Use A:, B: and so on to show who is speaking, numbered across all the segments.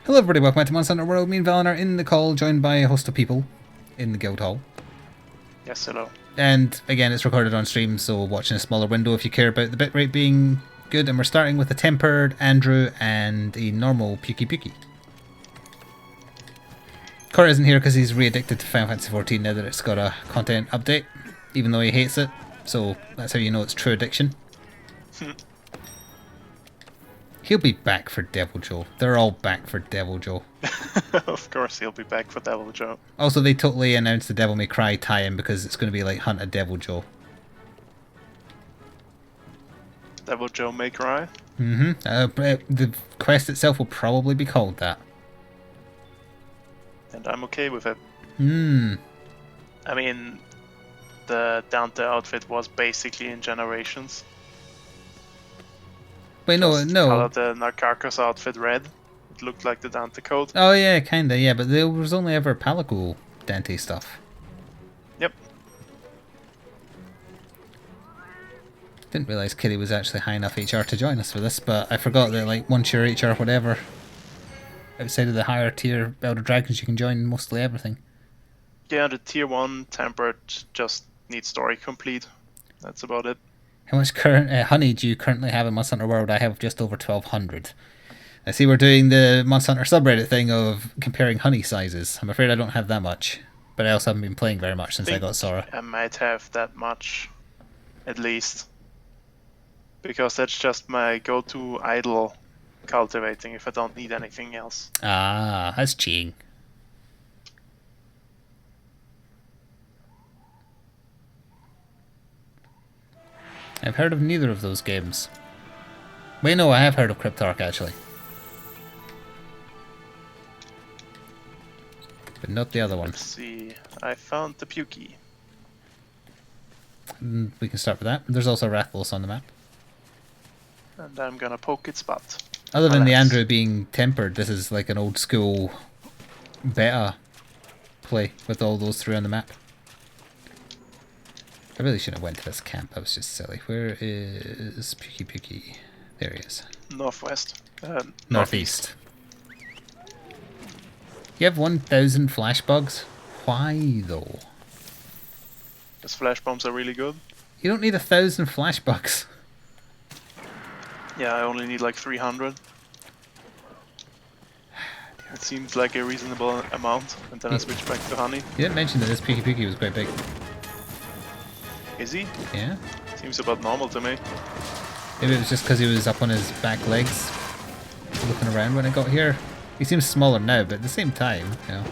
A: Hello everybody, welcome back to Monster Hunter World. Me and Valen are in the call, joined by a host of people in the guild hall.
B: Yes, hello.
A: And again, it's recorded on stream, so watching a smaller window if you care about the bitrate being good. And we're starting with a tempered Andrew and a normal Pukey Pukey. Kurt isn't here because he's re-addicted to Final Fantasy XIV now that it's got a content update, even though he hates it. So that's how you know it's true addiction. He'll be back for Devil Joe. They're all back for Devil Joe.
B: Of course he'll be back for Devil Joe.
A: Also, they totally announced the Devil May Cry tie-in because it's going to be like Hunt a Devil Joe.
B: Devil Joe May Cry?
A: The quest itself will probably be called that.
B: And I'm okay with it.
A: I
B: mean, the Dante outfit was basically in Generations.
A: Wait, no.
B: Colored the Narcarcus outfit red. It looked like the Dante code.
A: Oh yeah, kinda, yeah, but there was only ever Palico Dante stuff.
B: Yep.
A: Didn't realise Kitty was actually high enough HR to join us for this, but I forgot that like once you're HR whatever, outside of the higher tier Elder Dragons you can join mostly everything.
B: Yeah, the tier 1 tempered just needs story complete. That's about it.
A: How much current honey do you currently have in Monster Hunter World? I have just over 1,200. I see we're doing the Monster Hunter subreddit thing of comparing honey sizes. I'm afraid I don't have that much, but I also haven't been playing very much since I got Sora.
B: I might have that much, at least. Because that's just my go-to idle cultivating if I don't need anything else.
A: Ah, that's cheating. I've heard of neither of those games. Wait, no, I have heard of Cryptarch actually. But not the other one.
B: Let's see, I found the Pukey.
A: We can start with that. There's also Rathlos on the map.
B: And I'm gonna poke its butt.
A: Other than the Andrew being tempered, this is like an old school beta play with all those three on the map. I really shouldn't have went to this camp, that was just silly. Where is Pukey Pukey? There he is.
B: Northwest.
A: Northeast. You have 1,000 flash bugs? Why though?
B: Because flash bombs are really good.
A: You don't need 1,000 flash bugs.
B: Yeah, I only need like 300. It seems like a reasonable amount, and then I switch back to honey.
A: You didn't mention that this Pukey Pukey was quite big.
B: Is he?
A: Yeah.
B: Seems about normal to me.
A: Maybe it was just because he was up on his back legs looking around when I got here. He seems smaller now, but at the same time, you know.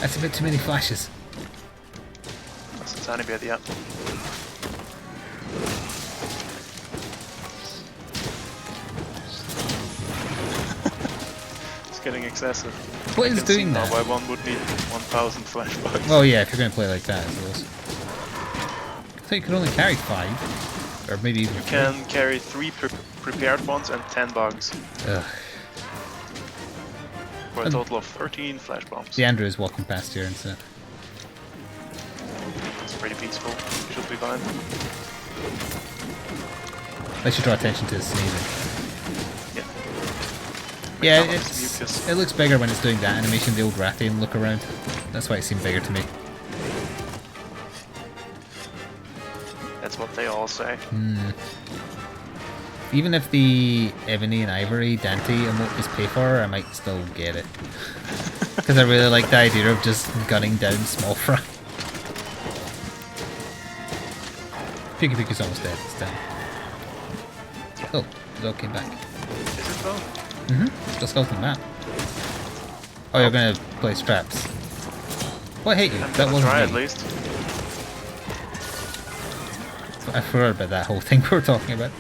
A: That's a bit too many flashes.
B: That's a tiny bit, yeah. It's getting excessive.
A: What is doing that?
B: Why one would need 1,000 flashbacks.
A: Oh yeah, if you're going to play like that, I suppose. I thought you could only carry 5. Or maybe even
B: You can carry 3 prepared ones and 10 bugs.
A: Ugh.
B: For a total of 13 flash bombs.
A: The Andrew is walking past here instead.
B: It's pretty peaceful. Should be fine.
A: I should draw attention to his sneezing.
B: Yeah.
A: Yeah, it looks bigger when it's doing that animation, the old Rathian look around. That's why it seemed bigger to me.
B: That's what they all say.
A: Even if the Ebony and Ivory Dante emote is pay for, I might still get it. Because I really like the idea of just gunning down small fry. Pukey Pukey's almost dead, it's down. Oh, the dog came back.
B: Is it though?
A: Just go to the map. Oh, you're gonna place traps. Well, I hate you. That wasn't
B: try
A: me.
B: at least.
A: I forgot about that whole thing we were talking about.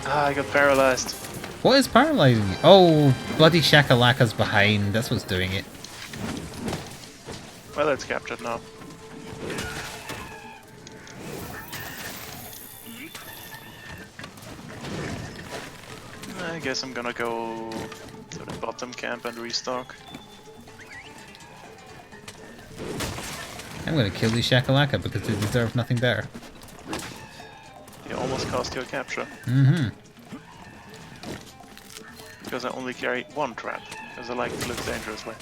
B: Ah, I got paralyzed.
A: What is paralyzing you? Oh, bloody Shakalaka's behind. That's what's doing it.
B: Well, it's captured now. I guess I'm gonna go to the bottom camp and restock.
A: I'm going to kill these Shakalaka because they deserve nothing better.
B: They almost cost you a capture.
A: Mm-hmm.
B: Because I only carry one trap, because I like to live dangerously.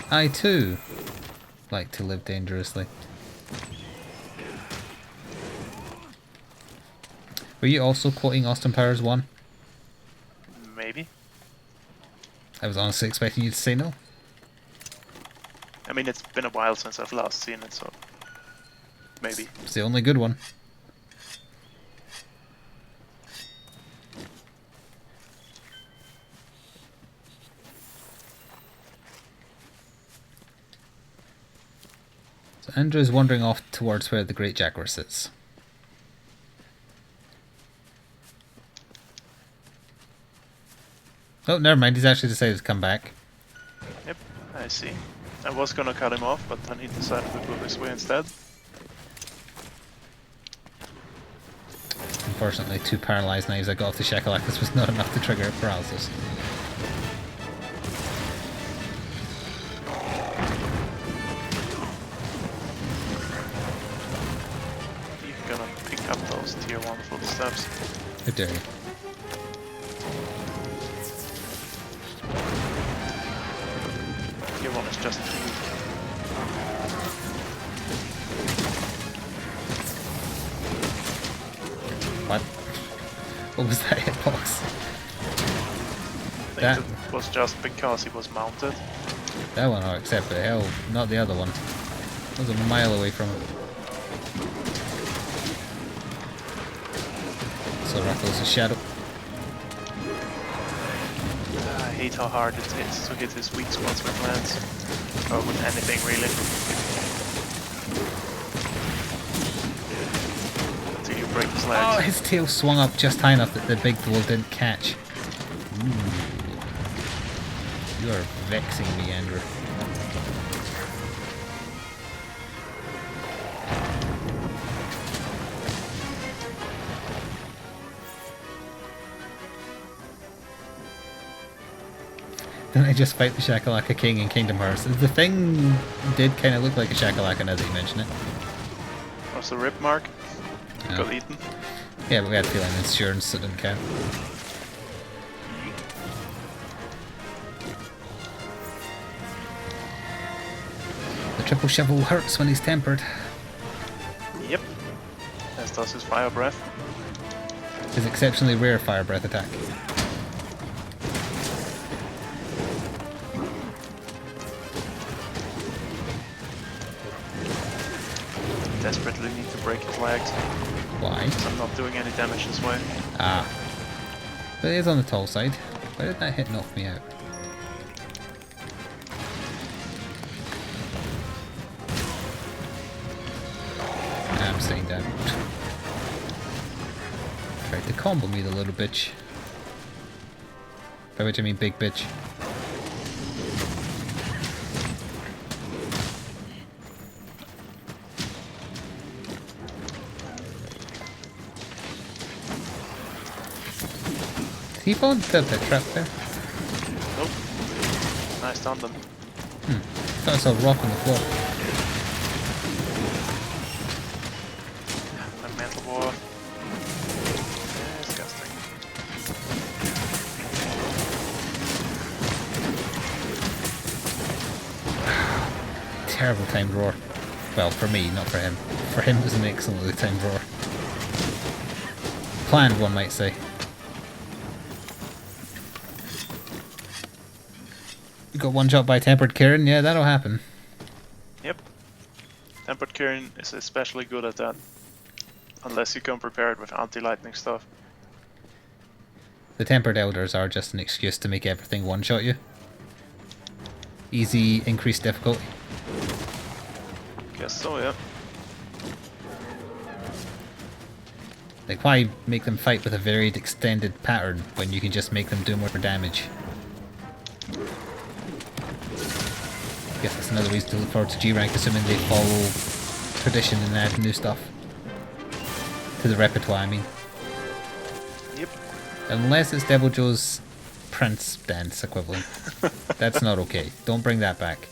A: I too like to live dangerously. Were you also quoting Austin Powers 1?
B: Maybe.
A: I was honestly expecting you to say no.
B: I mean, it's been a while since I've last seen it, so maybe.
A: It's the only good one. So Andrew's wandering off towards where the Great Jaguar sits. Oh, never mind. He's actually decided to come back.
B: Yep, I see. I was gonna cut him off, but then he decided to go this way instead.
A: Unfortunately, 2 paralyzed knives I got off the Shakalakas was not enough to trigger paralysis.
B: You're gonna pick up those tier 1 footsteps.
A: How dare you?
B: Tier 1 is just too weak.
A: What? What was that hitbox?
B: I
A: That-
B: think it was just because he was mounted.
A: That one I'll accept, but hell, not the other one. I was a mile away from it. So Rattle's a shadow.
B: I hate how hard it is to hit his weak spots with lance. Or with anything, really. Until you break his
A: Oh,
B: legs.
A: his tail swung up just high enough that the big bull didn't catch. Ooh. You are vexing me, Andrew. Didn't I just fight the Shakalaka King in Kingdom Hearts? The thing did kind of look like a Shakalaka now that you mention it.
B: Was the rip mark?
A: Oh.
B: Got eaten.
A: Yeah, but we had feeling insurance, so it didn't count. The triple shovel hurts when he's tempered.
B: Yep. As does his fire breath.
A: His exceptionally rare fire breath attack.
B: Desperately need to break his legs.
A: Why?
B: Because I'm not doing any damage this way.
A: Ah. But it is on the tall side. Why did that hit knock me out? I'm staying down. Tried to combo me, the little bitch. By which I mean big bitch. Did he fall into the trap there?
B: Nope. Nice on them.
A: I thought I saw a rock on the floor.
B: My mental war. Disgusting.
A: Terrible timed roar. Well, for me, not for him. For him, it was an excellently timed roar. Planned, one might say. You got one shot by Tempered Kieran? Yeah, that'll happen.
B: Yep. Tempered Kirin is especially good at that. Unless you come prepared with anti-lightning stuff.
A: The Tempered Elders are just an excuse to make everything one-shot you. Easy, increased difficulty.
B: Guess so, yeah.
A: Like, why make them fight with a varied, extended pattern when you can just make them do more damage? Guess that's another reason to look forward to G rank, assuming they follow tradition and add new stuff to the repertoire. I mean,
B: Yep.
A: unless it's Devil Joe's Prince dance equivalent, that's not okay. Don't bring that back.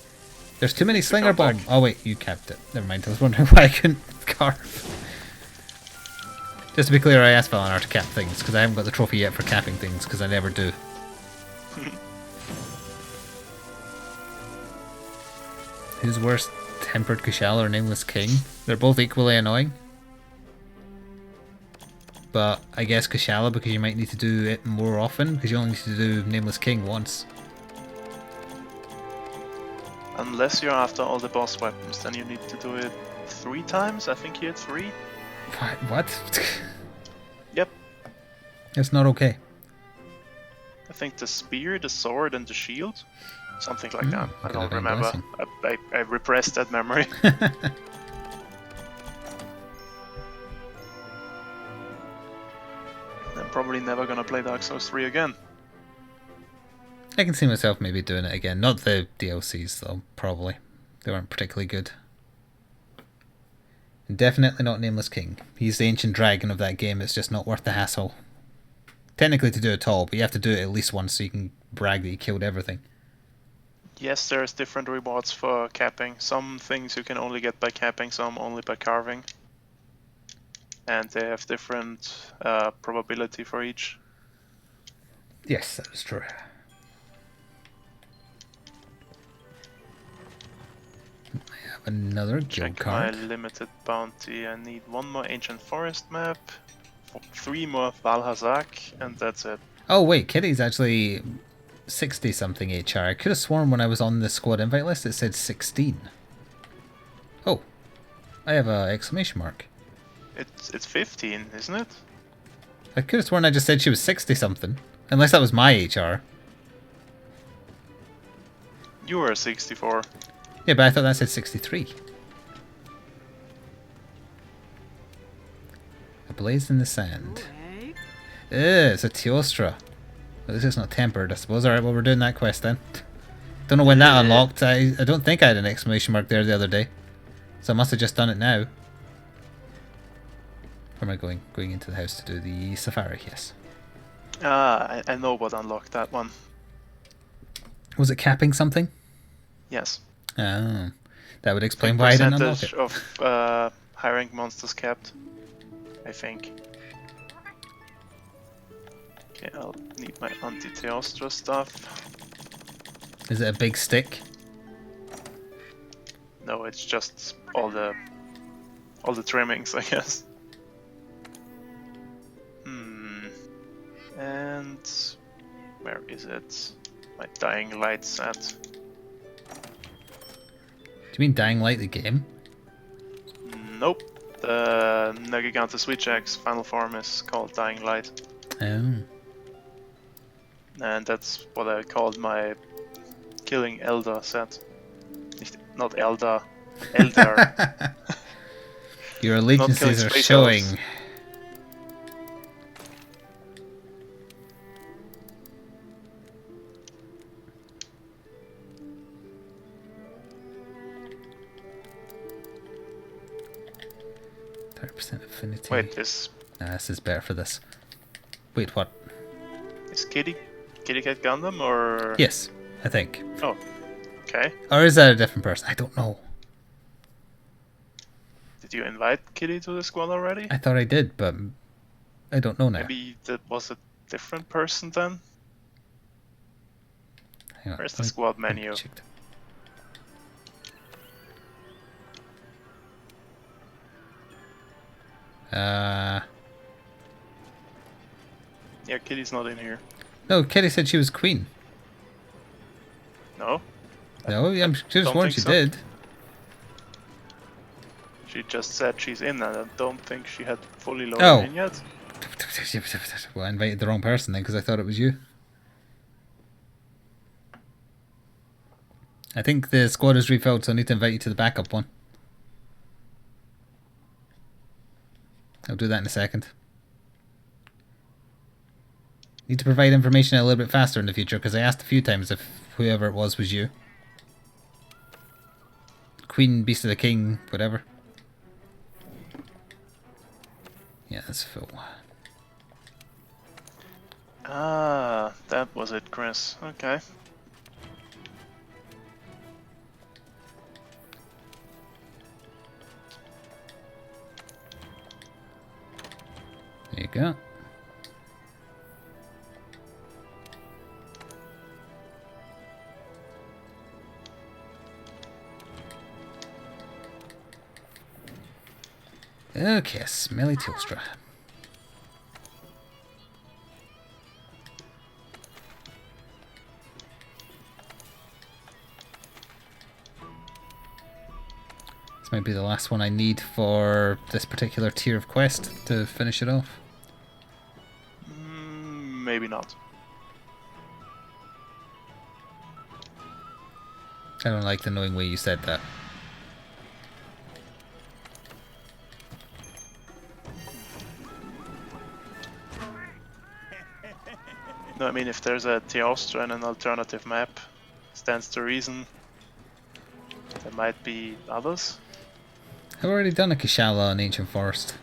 A: There's too many slinger
B: come back.
A: bomb. Oh wait, you capped it. Never mind. I was wondering why I couldn't carve. Just to be clear, I asked Valinar to cap things because I haven't got the trophy yet for capping things because I never do. Who's worse, Tempered Kushala or Nameless King? They're both equally annoying. But I guess Kushala because you might need to do it more often because you only need to do Nameless King once.
B: Unless you're after all the boss weapons, then you need to do it 3 times. I think you had 3.
A: What?
B: Yep.
A: It's not okay.
B: I think the spear, the sword, and the shield. Something like that. I
A: could
B: don't
A: have been
B: remember.
A: blessing.
B: I repressed that memory. I'm probably never gonna play Dark Souls 3 again.
A: I can see myself maybe doing it again. Not the DLCs though, probably. They weren't particularly good. And definitely not Nameless King. He's the ancient dragon of that game. It's just not worth the hassle. Technically to do it all, but you have to do it at least once so you can brag that you killed everything.
B: Yes, there's different rewards for capping. Some things you can only get by capping, some only by carving. And they have different probability for each.
A: Yes, that is true. I have another guild
B: Check
A: card.
B: my limited bounty. I need 1 more ancient forest map, 3 more Valhazak, and that's it.
A: Oh wait, Kitty's actually 60 something HR. I could have sworn when I was on the squad invite list it said 16. Oh, I have a exclamation mark.
B: It's 15, isn't it?
A: I could have sworn I just said she was 60 something. Unless that was my HR.
B: You were 64.
A: Yeah, but I thought that said 63. A blaze in the sand. It's a Teostra. Well, this is not tempered, I suppose. Alright, well, we're doing that quest then. Don't know when that unlocked. I don't think I had an exclamation mark there the other day. So I must have just done it now. Or am I going into the house to do the safari? Yes.
B: Ah, I know what unlocked that one.
A: Was it capping something?
B: Yes.
A: Oh. That would explain why I didn't unlock it.
B: Percentage of high rank monsters capped, I think. Okay, I'll need my anti-Teostra stuff.
A: Is it a big stick?
B: No, it's just all the trimmings, I guess. And where is it? My Dying Light set.
A: Do you mean Dying Light the game?
B: Nope. The Nergigante Switch Axe final form is called Dying Light.
A: Oh.
B: And that's what I called my Killing Elder set. Not Elder, Elder.
A: Your allegiances are showing. 30% affinity.
B: Wait, this
A: Nah, this is better for this. Wait, what?
B: is Kitty Cat Gundam or?
A: Yes, I think.
B: Oh, okay.
A: Or is that a different person? I don't know.
B: Did you invite Kitty to the squad already?
A: I thought I did, but I don't know now.
B: Maybe that was a different person then.
A: Hang on,
B: Where's the squad menu? Yeah, Kitty's not in here.
A: No, Kitty said she was queen.
B: No?
A: No, I'm sure
B: don't
A: sworn
B: think
A: she
B: so.
A: did.
B: She just said she's in, and I don't think she had fully loaded
A: Oh.
B: in yet.
A: Well, I invited the wrong person then because I thought it was you. I think the squad is refilled, so I need to invite you to the backup one. I'll do that in a second. Need to provide information a little bit faster in the future because I asked a few times if whoever it was you. Queen, Beast of the King, whatever. Yeah, that's full.
B: Ah, that was it, Chris. Okay.
A: There you go. Okay, smelly Teostra. This might be the last one I need for this particular tier of quest to finish it off.
B: Maybe not.
A: I don't like the knowing way you said that.
B: No, I mean if there's a Teostra and an alternative map, stands to reason there might be others.
A: I've already done a Kishala in Ancient Forest.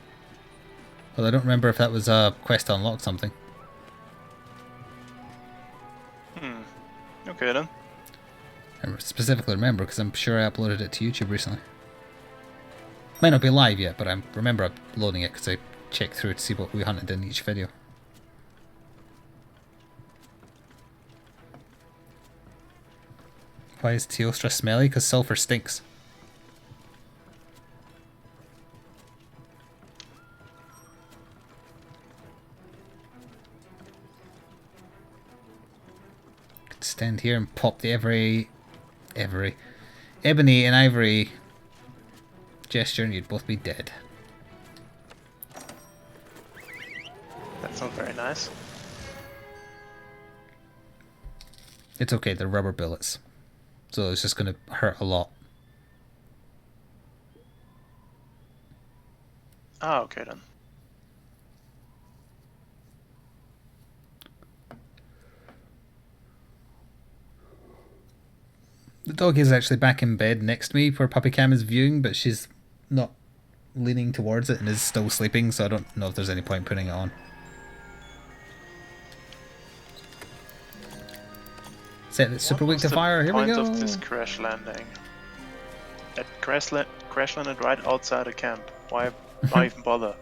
A: Well, I don't remember if that was a quest to unlock something.
B: Okay then.
A: I specifically remember because I'm sure I uploaded it to YouTube recently. Might not be live yet, but I remember uploading it because I checked through to see what we hunted in each video. Why is Teostra smelly? Because sulfur stinks. Could stand here and pop the every ebony and ivory gesture and you'd both be dead.
B: That's not very nice.
A: It's okay, they're rubber bullets. So it's just going to hurt a lot.
B: Ah, okay then.
A: The dog is actually back in bed next to me where Puppy Cam is viewing, but she's not leaning towards it and is still sleeping, so I don't know if there's any point putting it on. Set it super weak to fire, here we go!
B: Point of this crash landing. It crash landed right outside the camp. Why even bother?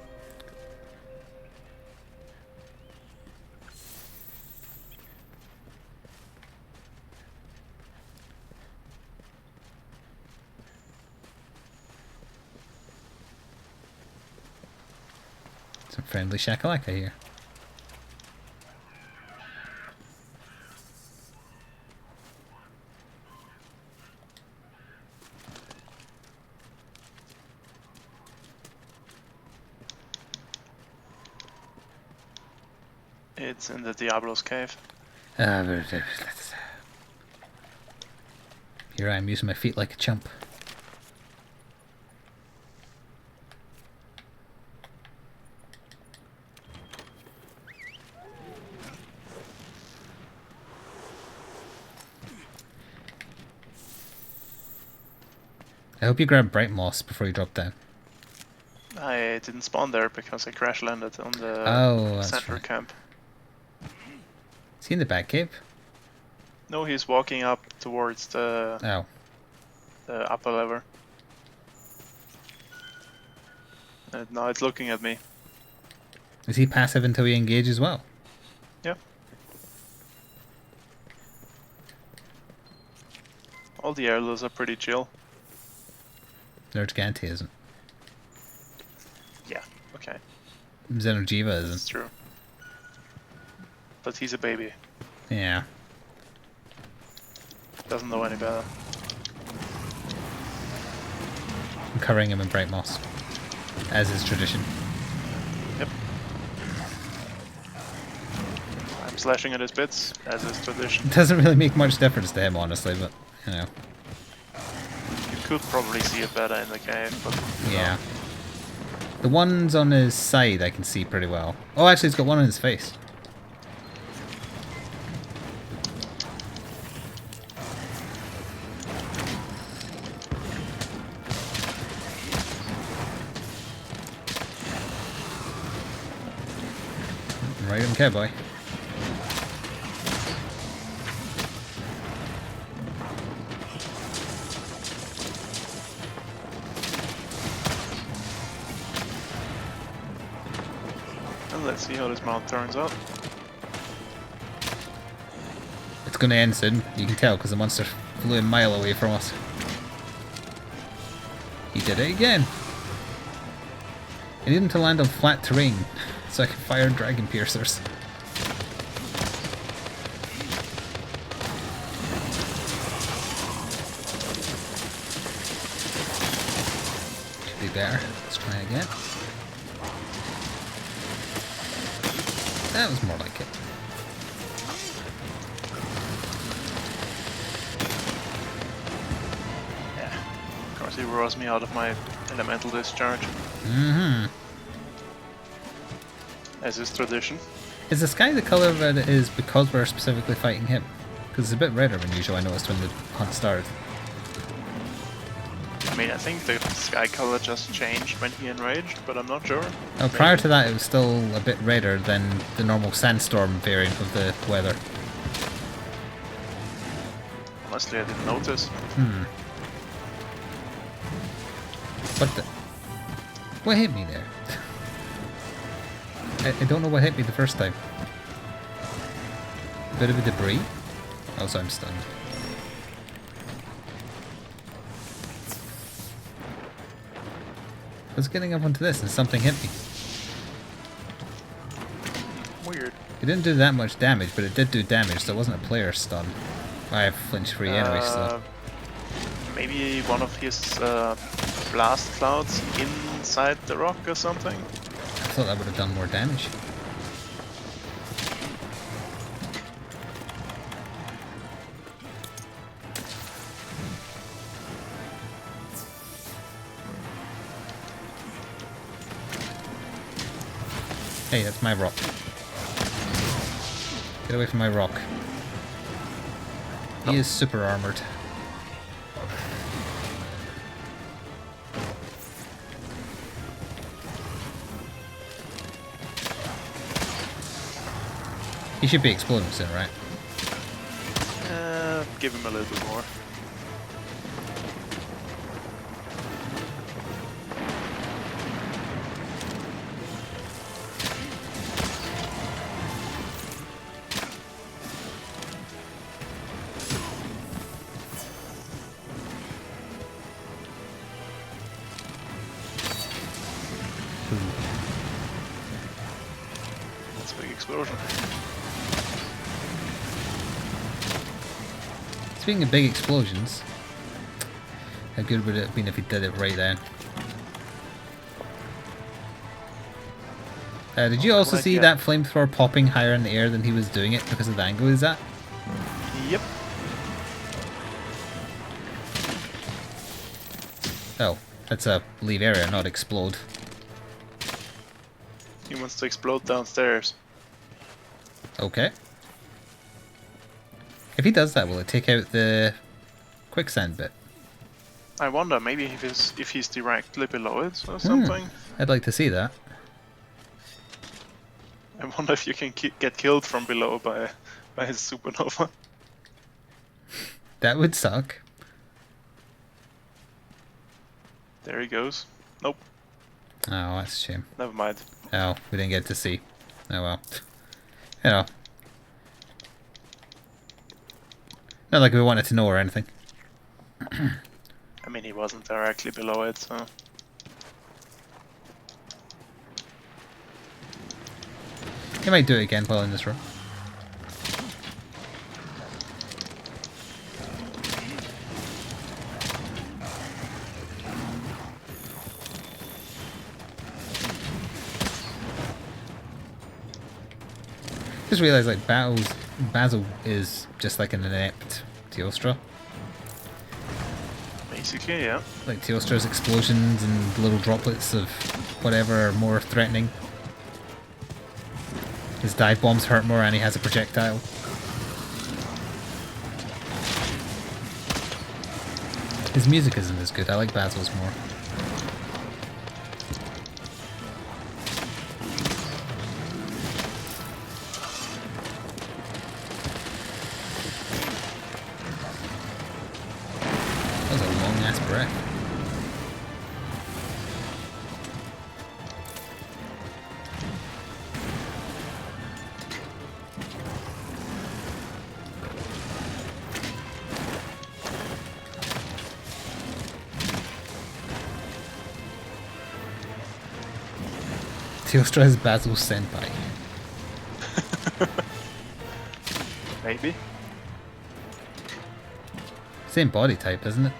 A: Some friendly shakalaka here.
B: It's in the Diablo's cave.
A: Here I am using my feet like a chump. I hope you grab Bright Moss before you drop down.
B: I didn't spawn there because I crash landed on the center camp.
A: Is he in the back cave?
B: No, he's walking up towards the upper lever. And now it's looking at me.
A: Is he passive until he engages well?
B: Yeah. All the airless are pretty chill.
A: Nergante isn't.
B: Yeah, okay.
A: Xenojiva
B: That's
A: isn't.
B: true. But he's a baby.
A: Yeah.
B: Doesn't know any better.
A: I'm covering him in Bright Moss. As is tradition.
B: Yep. I'm slashing at his bits, as is tradition.
A: It doesn't really make much difference to him, honestly, but, you know.
B: You could probably see it better in the cave, but...
A: Yeah. The ones on his side I can see pretty well. Oh, actually he's got one on his face. Right on cowboy.
B: Let's see how this mount turns out.
A: It's going to end soon. You can tell because the monster flew a mile away from us. He did it again. I need him to land on flat terrain so I can fire dragon piercers. Should be better. Let's try again. That was more like it.
B: Yeah. Of course he roars me out of my elemental discharge.
A: Mm-hmm.
B: As is tradition.
A: Is the sky the colour that it is because we're specifically fighting him? Because it's a bit redder than usual, I noticed when the hunt started.
B: I mean, I think the sky color just changed when he enraged, but I'm not sure.
A: Oh, prior to that it was still a bit redder than the normal sandstorm variant of the weather.
B: Honestly, I didn't notice.
A: What the... What hit me there? I don't know what hit me the first time. Bit of a debris? Also, I'm stunned. I was getting up onto this and something hit me.
B: Weird.
A: It didn't do that much damage, but it did do damage, so it wasn't a player stun. I have flinch free anyway, so...
B: Maybe one of his blast clouds inside the rock or something?
A: I thought that would have done more damage. Hey, that's my rock. Get away from my rock. He is super armored. He should be exploding soon, right?
B: Give him a little bit more. That's a big explosion.
A: Speaking of big explosions, how good would it have been if he did it right then? Did you also see that flamethrower popping higher in the air than he was doing it because of the angle he's at?
B: Yep.
A: Oh, that's a leave area, not explode.
B: He wants to explode downstairs.
A: Okay. If he does that, will it take out the quicksand bit?
B: I wonder, maybe if he's directly below it or something.
A: I'd like to see that.
B: I wonder if you can get killed from below by his supernova.
A: That would suck.
B: There he goes. Nope.
A: Oh, that's a shame.
B: Never mind.
A: Oh, we didn't get to see. Oh well. You know. Not like we wanted to know or anything.
B: I mean, he wasn't directly below it, so...
A: He might do it again while in this room. Just realised like Basil is just like an inept Teostra.
B: Basically, yeah.
A: Like Teostra's explosions and little droplets of whatever are more threatening. His dive bombs hurt more and he has a projectile. His music isn't as good, I like Basil's more. That was a long ass breath. Teostra is Basil's senpai.
B: Maybe.
A: Same body type, isn't it?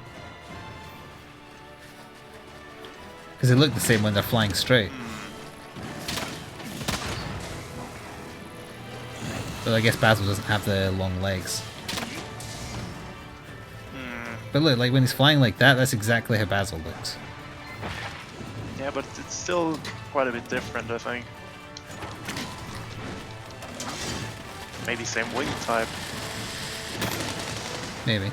A: Because they look the same when they're flying straight. But I guess Basil doesn't have the long legs. But look, like when he's flying like that, that's exactly how Basil looks.
B: Yeah, but it's still quite a bit different, I think. Maybe same wing type.
A: Maybe.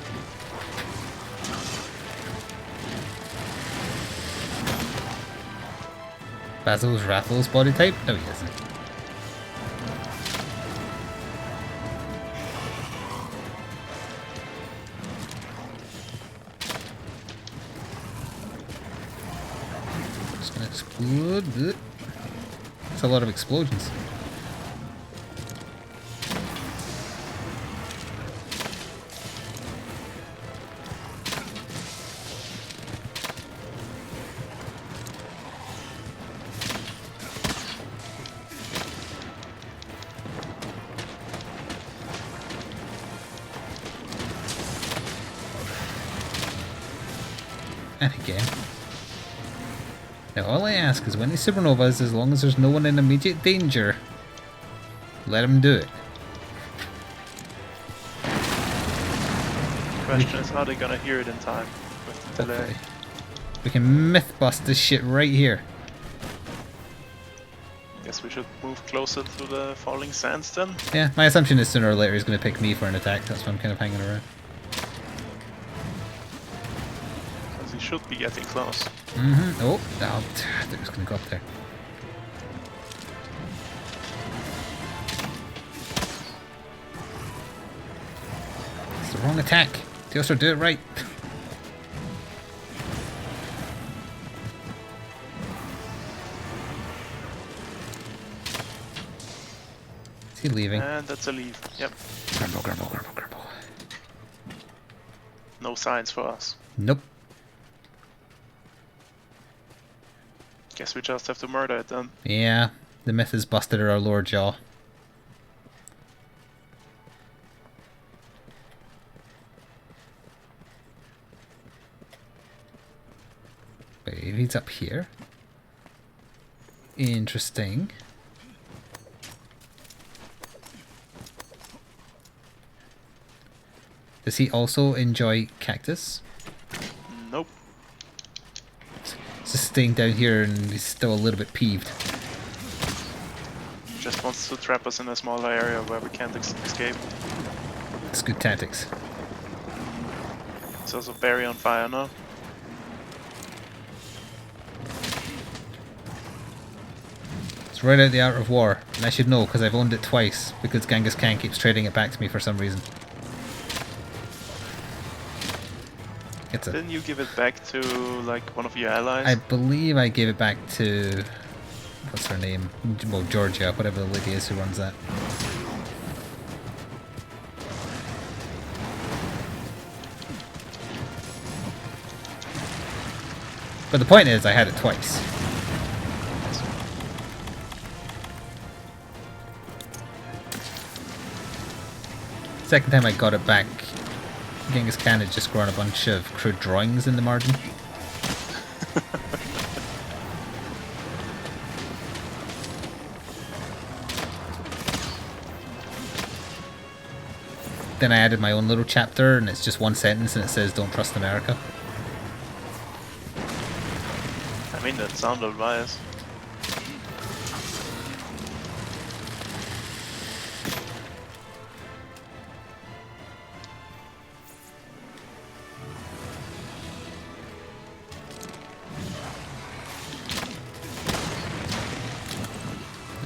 A: Basil's Rathel's body type? No, he isn't. Just gonna explode. That's a lot of explosions. And again. Now all I ask is when these supernovas, as long as there's no one in immediate danger, let him do it.
B: The question is how they're gonna hear it in time with the delay.
A: Hopefully. We can myth bust this shit right here.
B: Guess we should move closer to the falling sands then.
A: Yeah, my assumption is sooner or later he's going to pick me for an attack, that's why I'm kind of hanging around.
B: Because he should be getting close.
A: Oh, I thought he was going to go up there. It's the wrong attack. Teostra, do it right. Is he leaving?
B: And that's a leave. Yep.
A: Grumble, grumble, grumble, grumble.
B: No signs for us.
A: Nope.
B: Guess we just have to murder it then.
A: Yeah, the myth is busted at our lower jaw. Wait, if he's up here. Interesting. Does he also enjoy cactus?
B: Nope.
A: He's just staying down here and he's still a little bit peeved.
B: Just wants to trap us in a smaller area where we can't escape.
A: It's good tactics.
B: It's also very on fire now.
A: It's right out the Art of War, and I should know because I've owned it twice because Genghis Khan keeps trading it back to me for some reason. It's a,
B: Didn't you give it back to like one of your allies?
A: I believe I gave it back to, what's her name? Well, Georgia, whatever the lady is who runs that. But the point is, I had it twice. Second time I got it back, Genghis Khan had just grown a bunch of crude drawings in the margin. Then I added my own little chapter, and it's just one sentence, and it says, "Don't trust America."
B: I mean, that sounded wise.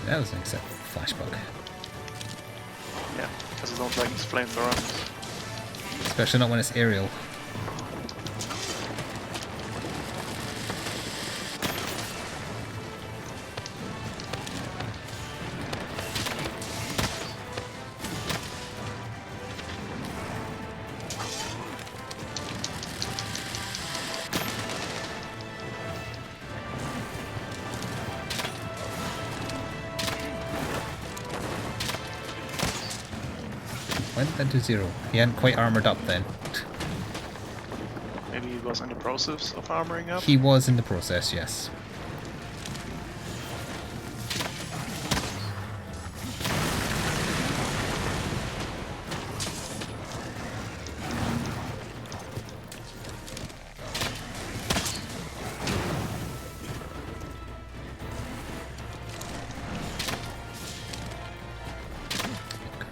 A: That was an acceptable flash bug.
B: Yeah, because I don't like his flamethrower.
A: Especially not when it's aerial. Why did that do 0? He hadn't quite armoured up then.
B: Maybe he was in the process of armoring up.
A: He was in the process, yes.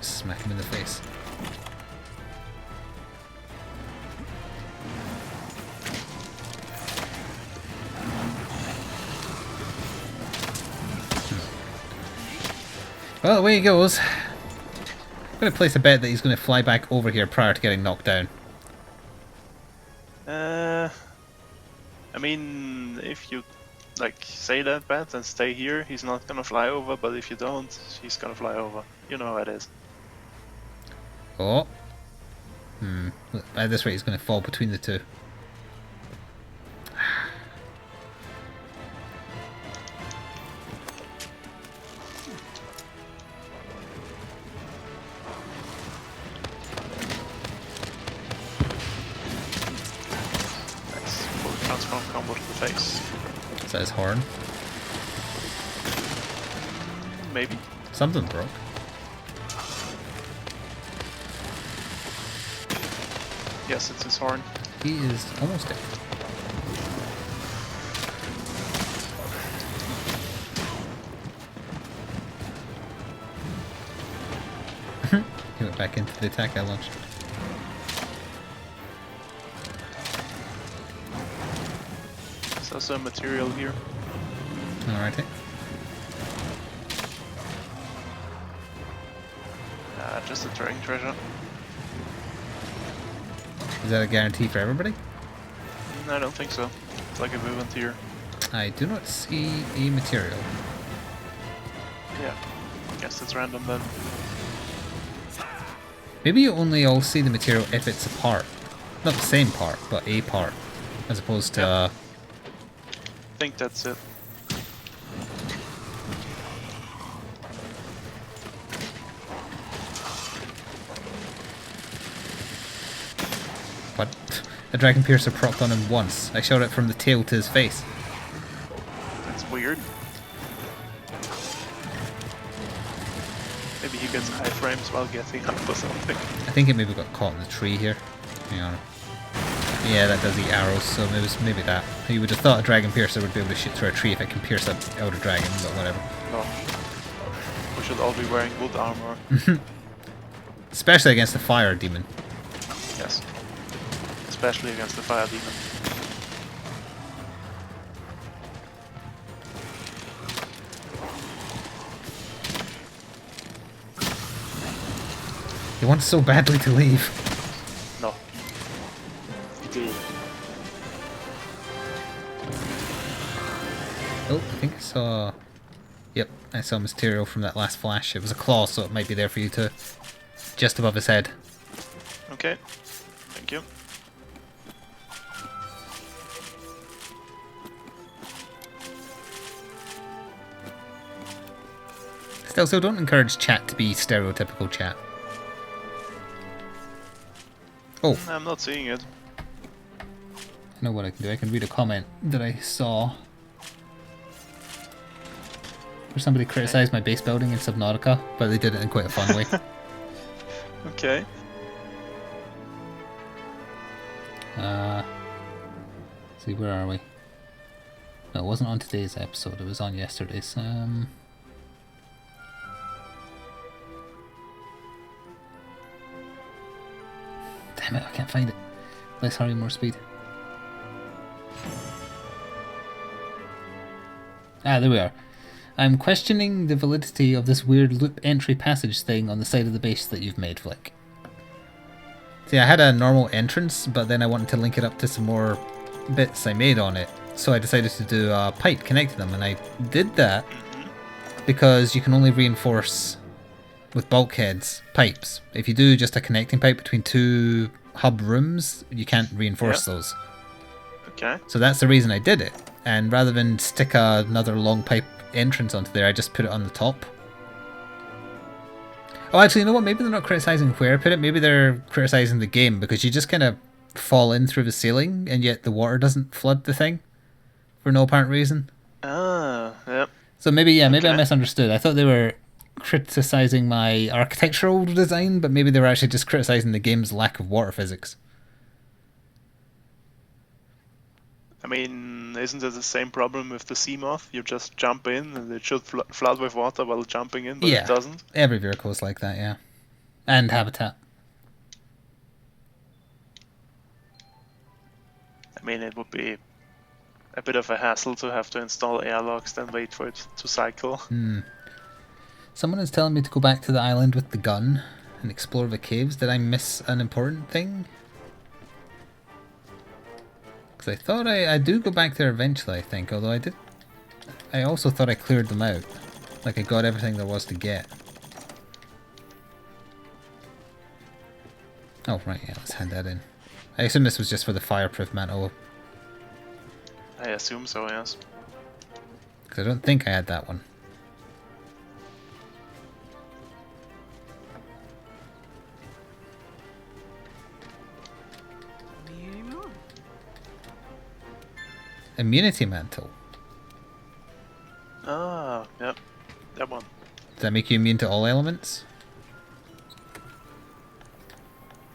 A: Smack him in the face. Well, away he goes. I'm going to place a bet that he's going to fly back over here prior to getting knocked down.
B: I mean, if you like say that bet and stay here, he's not gonna fly over. But if you don't, he's gonna fly over. You know how it is.
A: Oh. At this rate, he's going to fall between the two.
B: Nice. Full transform combo to the face.
A: Is that his horn?
B: Maybe.
A: Something broke.
B: Yes, it's his horn.
A: He is almost dead. He went back into the attack I launched.
B: There's also a material here.
A: Alrighty.
B: Just a terrain treasure.
A: Is that a guarantee for everybody?
B: I don't think so. It's like a movement here.
A: I do not see a material.
B: Yeah. Guess it's random then.
A: Maybe you only all see the material if it's a part. Not the same part, but a part. As opposed to...
B: I think that's it.
A: What? The Dragon Piercer propped on him once. I shot it from the tail to his face.
B: That's weird. Maybe he gets iframes while getting up or something.
A: I think it maybe got caught in the tree here. Hang on. Yeah, that does eat arrows, so maybe that. You would have thought a Dragon Piercer would be able to shoot through a tree if it can pierce an outer dragon, but whatever.
B: No. We should all be wearing wood armor.
A: Especially against the fire demon.
B: Yes. Especially against the fire demon.
A: He wants so badly to leave.
B: No. Indeed.
A: Oh, I think I saw... Yep, I saw material from that last flash. It was a claw, so it might be there for you too. Just above his head.
B: Okay. Thank you.
A: Still, so don't encourage chat to be stereotypical chat. Oh,
B: I'm not seeing it.
A: I know what I can do. I can read a comment that I saw. Where somebody criticised my base building in Subnautica, but they did it in quite a fun way.
B: Okay.
A: See, where are we? No, it wasn't on today's episode, it was on yesterday's. Damn it, I can't find it. Less hurry, more speed. Ah, there we are. I'm questioning the validity of this weird loop entry passage thing on the side of the base that you've made, Flik. See, I had a normal entrance, but then I wanted to link it up to some more bits I made on it. So I decided to do a pipe connecting them, and I did that because you can only reinforce with bulkheads pipes. If you do just a connecting pipe between two hub rooms, you can't reinforce those.
B: Okay.
A: So that's the reason I did it. And rather than stick another long pipe entrance onto there, I just put it on the top. Oh, actually, you know what? Maybe they're not criticizing where I put it. Maybe they're criticizing the game because you just kind of fall in through the ceiling and yet the water doesn't flood the thing for no apparent reason.
B: Ah, yep.
A: So maybe, yeah, maybe I
B: Okay.
A: misunderstood. I thought they were criticizing my architectural design, but maybe they were actually just criticizing the game's lack of water physics.
B: I mean, isn't it the same problem with the sea moth? You just jump in and it should flood with water while jumping in, but it
A: Yeah,
B: doesn't.
A: every vehicle is like that, yeah. And habitat.
B: I mean, it would be a bit of a hassle to have to install airlocks, then wait for it to cycle.
A: Someone is telling me to go back to the island with the gun and explore the caves. Did I miss an important thing? Because I thought I do go back there eventually, I think. Although I also thought I cleared them out. Like I got everything there was to get. Oh, right, yeah, let's hand that in. I assume this was just for the fireproof mantle.
B: I assume so, yes.
A: Because I don't think I had that one. Immunity mantle.
B: Ah, yep. That one.
A: Does that make you immune to all elements?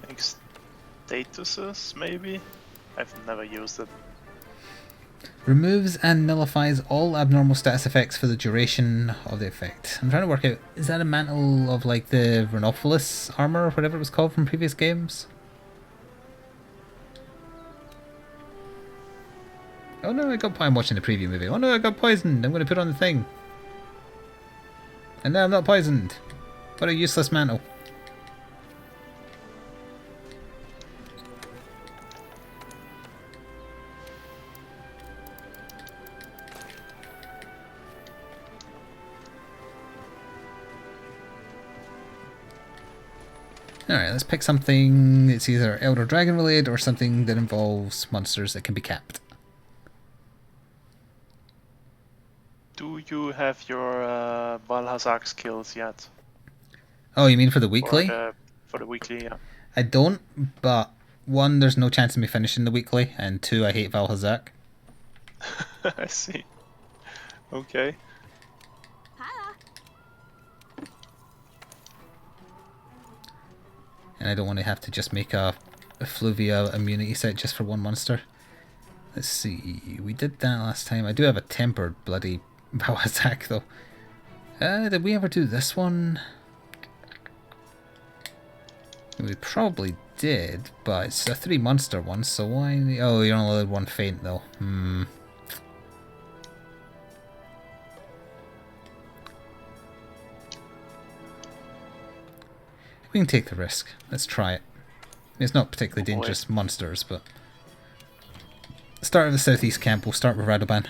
B: I think statuses, maybe? I've never used it.
A: Removes and nullifies all abnormal status effects for the duration of the effect. I'm trying to work out, is that a mantle of like the Rhinopolis armor or whatever it was called from previous games? Oh no, I'm watching the preview movie. Oh no, I got poisoned. I'm going to put on the thing. And now I'm not poisoned. What a useless mantle. Alright, let's pick something that's either Elder Dragon related or something that involves monsters that can be capped.
B: Do you have your Valhazak skills yet?
A: Oh, you mean for the
B: For
A: weekly?
B: the weekly, yeah.
A: I don't, but one, there's no chance of me finishing the weekly, and two, I hate Valhazak.
B: I see. Okay.
A: And I don't want to have to just make a Fluvia immunity set just for one monster. Let's see, we did that last time. I do have a tempered bloody Valhazak though. Did we ever do this one? We probably did, but it's a 3 monster one, so why... Oh, you're only allowed one faint though. We can take the risk. Let's try it. It's not particularly dangerous monsters, but... Start of the southeast camp, we'll start with Radoban.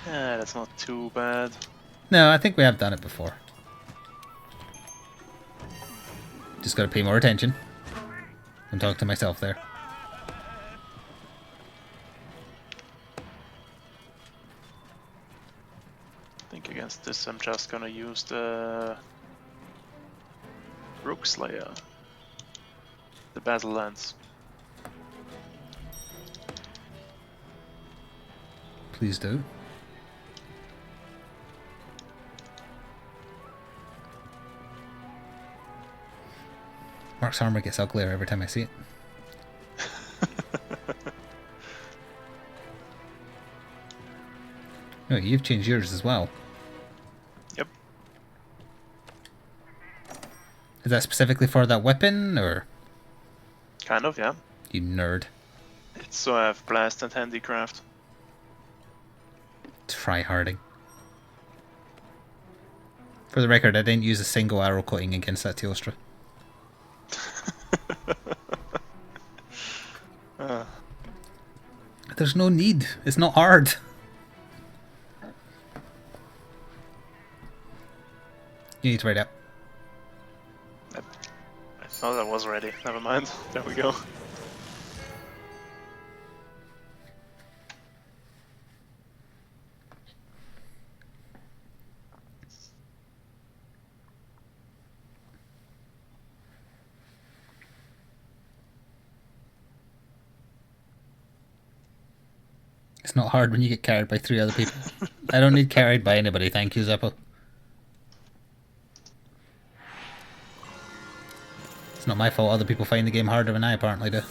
B: Yeah, that's not too bad.
A: No, I think we have done it before. Just gotta pay more attention. I'm talking to myself there.
B: I think against this I'm just gonna use the Rook Slayer. The Battle Lance.
A: Please do. Mark's armor gets uglier every time I see it. Oh, you've changed yours as well.
B: Yep.
A: Is that specifically for that weapon, or...?
B: Kind of, yeah.
A: You nerd.
B: It's so I have Blast and Handicraft.
A: Try-harding. For the record, I didn't use a single arrow coating against that Teostra. There's no need. It's not hard. You need to write up.
B: I thought I was ready. Never mind. There we go.
A: It's not hard when you get carried by 3 other people. I don't need carried by anybody, thank you, Zeppo. It's not my fault other people find the game harder than I apparently do.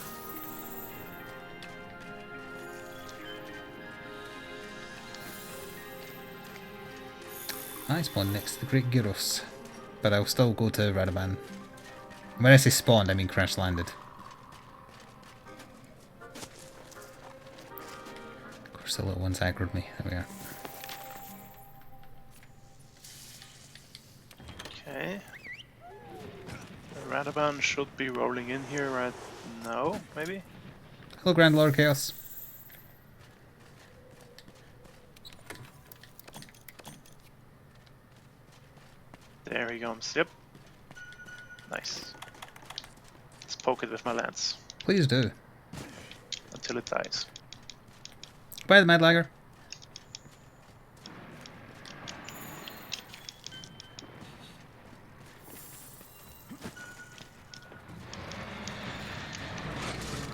A: I spawned next to the Great Gyros, but I'll still go to Radaban. When I say spawned, I mean crash landed. Of course, the little ones aggroed me. There we are.
B: Okay. The Radaban should be rolling in here right now, maybe?
A: Hello, Grand Lord Chaos.
B: There he comes, yep. Nice. Let's poke it with my lance
A: Please do.
B: until it dies.
A: Goodbye, the Mad Lager.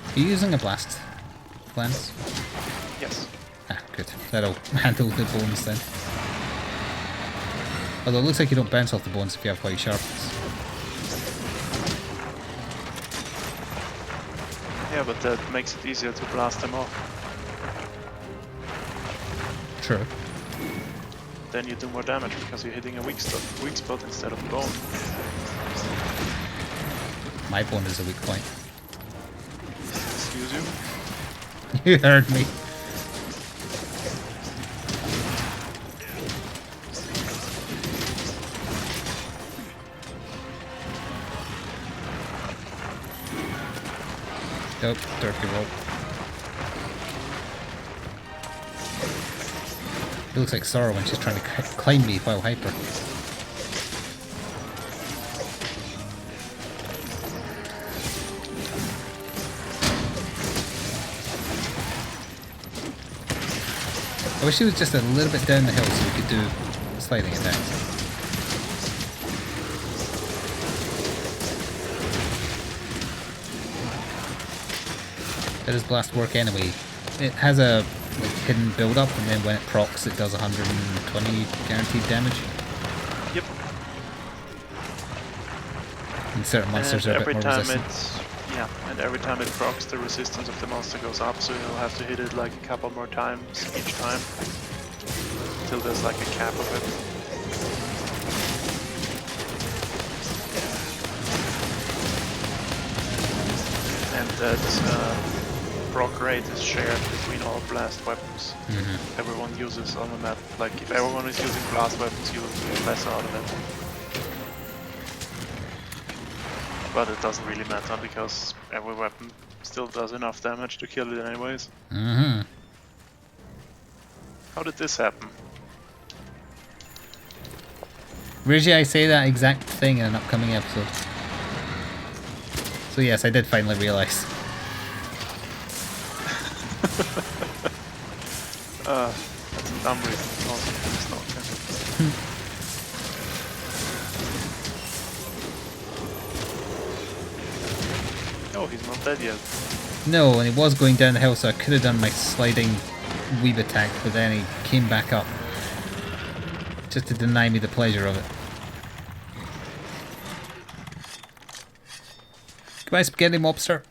A: Are you using a blast lance?
B: Yes.
A: Ah, good. That'll handle the bones then. Although it looks like you don't bounce off the bones if you have white sharpness.
B: Yeah, but that makes it easier to blast them off.
A: True.
B: Then you do more damage because you're hitting a weak spot instead of a bone.
A: My bone is a weak point.
B: Excuse you?
A: You heard me. Nope, dirty roll. It looks like Sora when she's trying to climb me while hyper. I wish she was just a little bit down the hill so we could do sliding attacks. How does blast work anyway? It has a hidden build up and then when it procs it does 120 guaranteed damage.
B: Yep.
A: And certain monsters
B: And
A: are a bit more resistant.
B: and every time it procs, the resistance of the monster goes up, so you'll have to hit it like a couple more times each time until there's like a cap of it. And that proc rate is shared between all blast weapons. Everyone uses on the map. Like if everyone is using blast weapons, you will get less out of it. But it doesn't really matter because every weapon still does enough damage to kill it anyways. How did this happen?
A: Usually I say that exact thing in an upcoming episode. So yes, I did finally realise.
B: That's a dumb reason. Also, it's not okay. Oh, he's not dead yet.
A: No, and it was going down the hill, so I could have done my sliding weeb attack, but then he came back up. Just to deny me the pleasure of it. Goodbye, Spaghetti Mobster.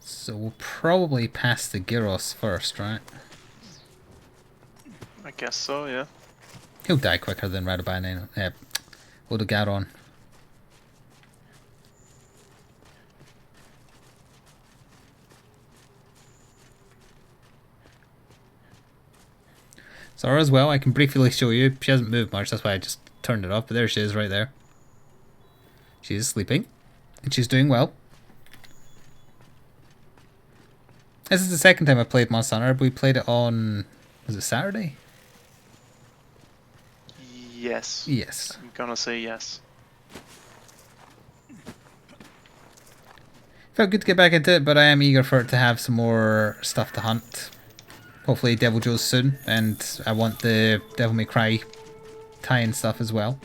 A: So we'll probably pass the Gyros first, right?
B: I guess so, yeah.
A: He'll die quicker than Radaban, Odogaron. Zara as well, I can briefly show you. She hasn't moved much, that's why I just turned it off, but there she is right there. She is sleeping, and she's doing well. This is the second time I played Monster Hunter. We played it on... was it Saturday?
B: Yes.
A: Yes.
B: I'm gonna say yes.
A: Felt good to get back into it, but I am eager for it to have some more stuff to hunt. Hopefully Devil Joe's soon, and I want the Devil May Cry tie-in stuff as well.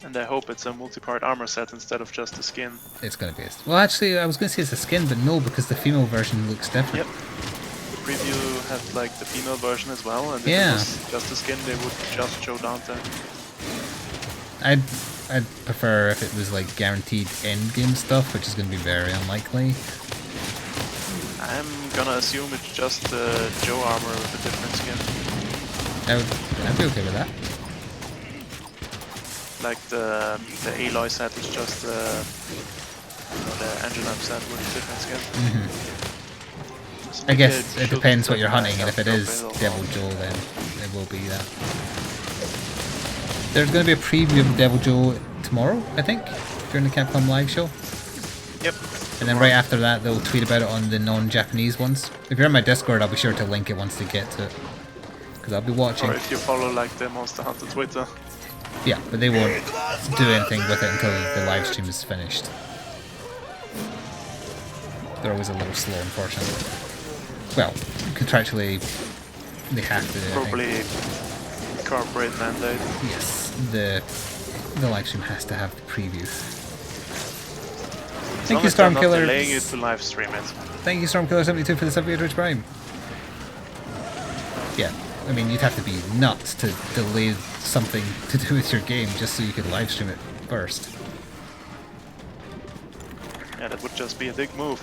B: And I hope it's a multi-part armor set instead of just a skin.
A: It's going to be. Well, actually, I was going to say it's a skin, but no, because the female version looks different.
B: Yep. The preview had like the female version as well, and if
A: Yeah.
B: it was just a skin, they would just show Dante.
A: I'd prefer if it was like guaranteed end game stuff, which is going to be very unlikely.
B: I'm gonna assume it's just the Joe armor with a different skin.
A: I'd be okay with that.
B: Like the Aloy set is just the engine up set with a different skin. So
A: I guess it
B: should
A: depends what
B: look
A: you're
B: like
A: hunting, and if it
B: after
A: is
B: a bit
A: Devil
B: of-
A: Joe, then it will be that. There's going to be a preview of Devil Joe tomorrow, I think, during the Capcom live show.
B: Yep.
A: And then right after that, they'll tweet about it on the non-Japanese ones. If you're on my Discord, I'll be sure to link it once they get to it. Because I'll be watching.
B: Or if you follow like the Monster Hunter Twitter.
A: Yeah, but they won't do anything with it until the live stream is finished. They're always a little slow, unfortunately. Well, contractually, they have to.
B: Probably corporate mandate.
A: Yes, the live stream has to have the preview.
B: As
A: Thank
B: long
A: you,
B: as they're not
A: Stormkiller.
B: delaying it to live stream it.
A: Thank you, Stormkiller72 for the sub Twitch Prime. Yeah, I mean, you'd have to be nuts to delay something to do with your game just so you could live stream it first.
B: Yeah, that would just be a big move.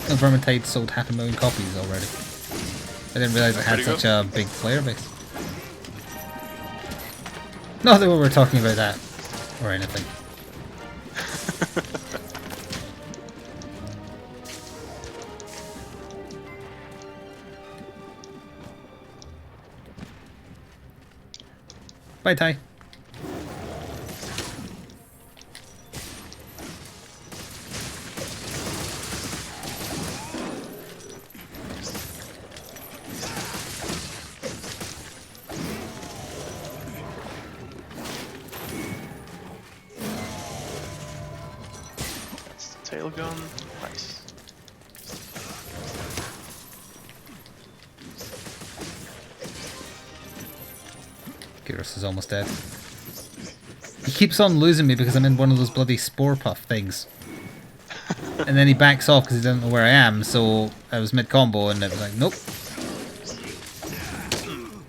A: No, Vermintide sold 500,000 copies already. I didn't realise it had
B: Pretty
A: such a big player base. Not that we were talking about that or anything. Bye, Ty.
B: That's the tail gun. Nice.
A: Gyros is almost dead. He keeps on losing me because I'm in one of those bloody spore puff things. And then he backs off because he doesn't know where I am, so I was mid-combo and it was like, nope.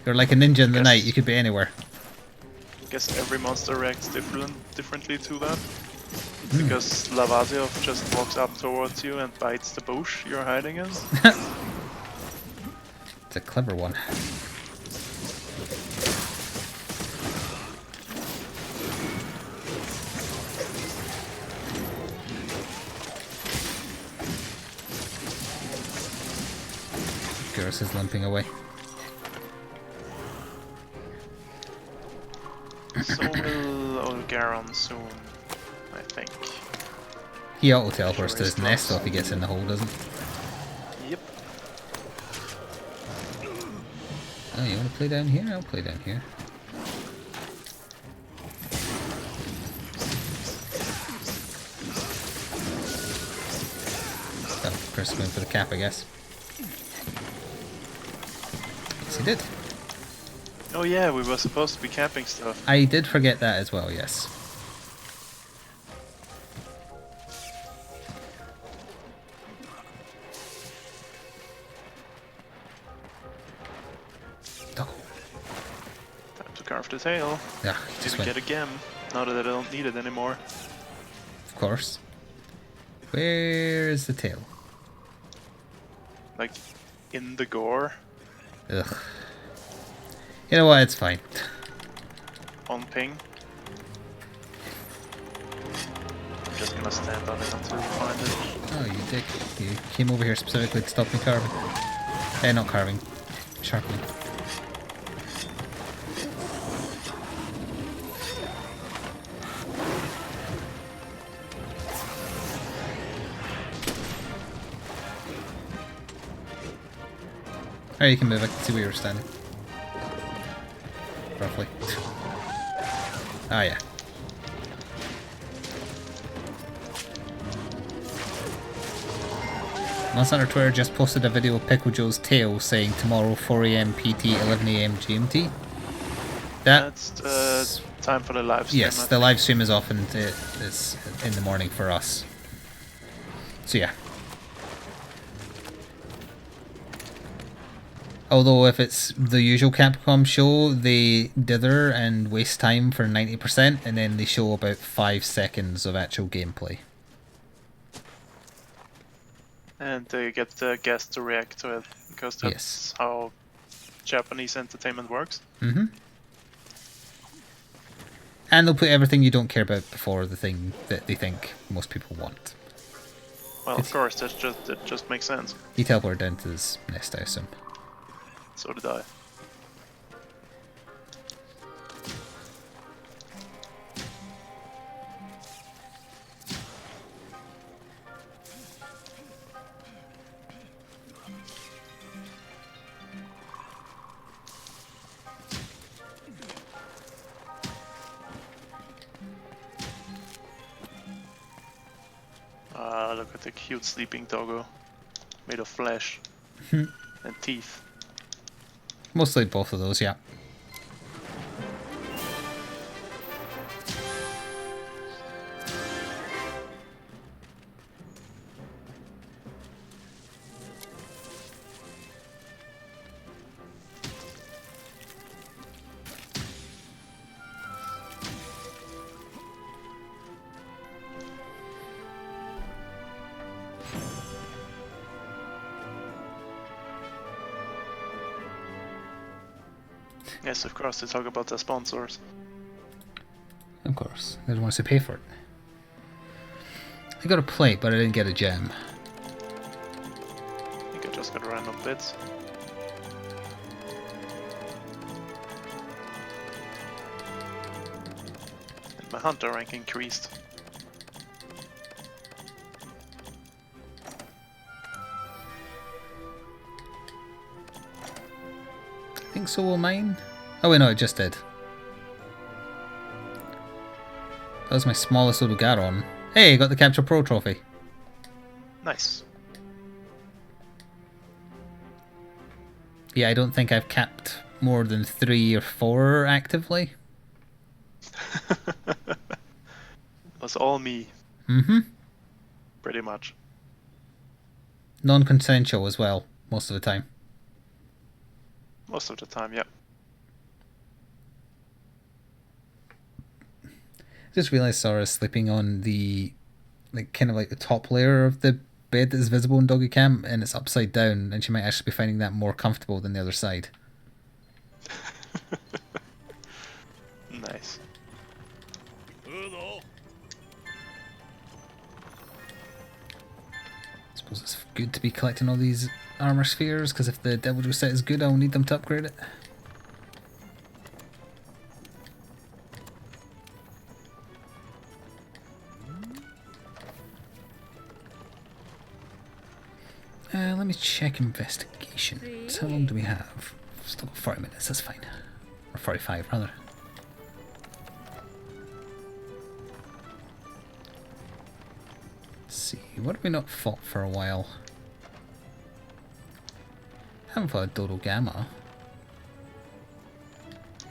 A: You're like a ninja in the night, you could be anywhere.
B: Guess every monster reacts differently to that. Because Lavasiov just walks up towards you and bites the bush you're hiding in.
A: It's a clever one. Gyros is limping away.
B: So will Olgaron soon, I think.
A: He auto teleports to
B: Sure
A: his
B: is
A: nest
B: close.
A: though if he gets in the hole, doesn't he?
B: Yep.
A: Oh, you want to play down here? I'll play down here. Oh, Chris is going for the cap, I guess. Yes, he did.
B: Oh yeah, we were supposed to be camping stuff.
A: I did forget that as well, yes. Oh,
B: Time to carve the tail.
A: yeah, he just
B: Maybe
A: went.
B: get a gem, now that I don't need it anymore.
A: Of course. Where is the tail?
B: Like, in the gore,
A: Ugh. You know what? It's fine.
B: on ping. I'm just gonna stand on it until we find it.
A: Oh, you dick. You came over here specifically to stop me carving. Not carving. Sharpening. Oh, you can move. I can see where you were standing. Roughly. Ah, yeah. Monster Hunter Twitter just posted a video of Pickle Joe's tail saying tomorrow 4 AM PT, 11 AM GMT.
B: That's the time for the live stream.
A: Yes, the live stream is often is in the morning for us. So yeah. Although if it's the usual Capcom show, they dither and waste time for 90% and then they show about 5 seconds of actual gameplay.
B: And they get the guests to react to it, because that's how Japanese entertainment works.
A: Mm-hmm. And they'll put everything you don't care about before the thing that they think most people want.
B: Well, of course, that just makes sense.
A: He teleported down to his nest, I assume.
B: So did I. Look at the cute sleeping doggo, made of flesh and teeth.
A: Mostly both of those, yeah.
B: Yes, of course, they talk about their sponsors.
A: Of course, they don't want us to pay for it. I got a plate, but I didn't get a gem.
B: I think I just got random bits. And my hunter rank increased.
A: I think so will mine. Oh wait, no, it just did. That was my smallest Odogaron. Hey, got the Capture Pro trophy.
B: Nice.
A: Yeah, I don't think I've capped more than 3 or 4 actively.
B: That's all me.
A: Mm-hmm.
B: Pretty much.
A: Non-consensual as well, most of the time.
B: Most of the time, yeah.
A: Just realised Sora's sleeping on the, kind of like the top layer of the bed that is visible in Doggy Cam, and it's upside down, and she might actually be finding that more comfortable than the other side.
B: Nice.
A: I suppose it's good to be collecting all these armor spheres, because if the Devil Juice set is good, I'll need them to upgrade it. Let me check investigations. How long do we have? Still got 40 minutes, that's fine. Or 45 rather. Let's see, what have we not fought for a while? Haven't fought a Dodo Gamma.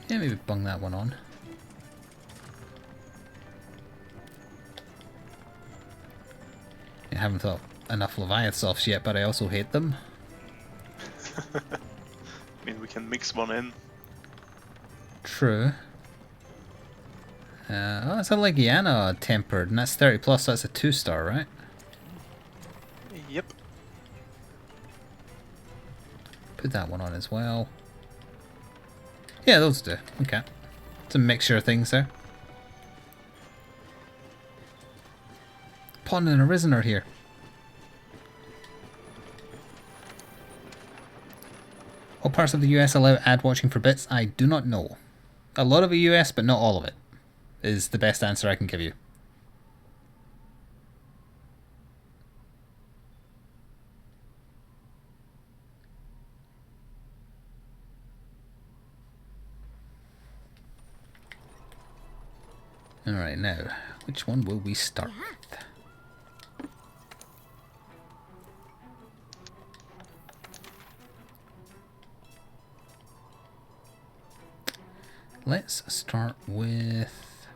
A: Yeah, maybe bung that one on. I haven't thought enough Leviathsofts yet, but I also hate them.
B: I mean, we can mix one in.
A: True. Oh, it's a Legiana tempered, and that's 30 plus, so that's a 2-star, right?
B: Yep.
A: Put that one on as well. Yeah, those do. Okay. It's a mixture of things there. Pond and Arisen are here. What parts of the US allow ad watching for bits? I do not know. A lot of the US, but not all of it, is the best answer I can give you. Alright, now, which one will we start with? Let's start with...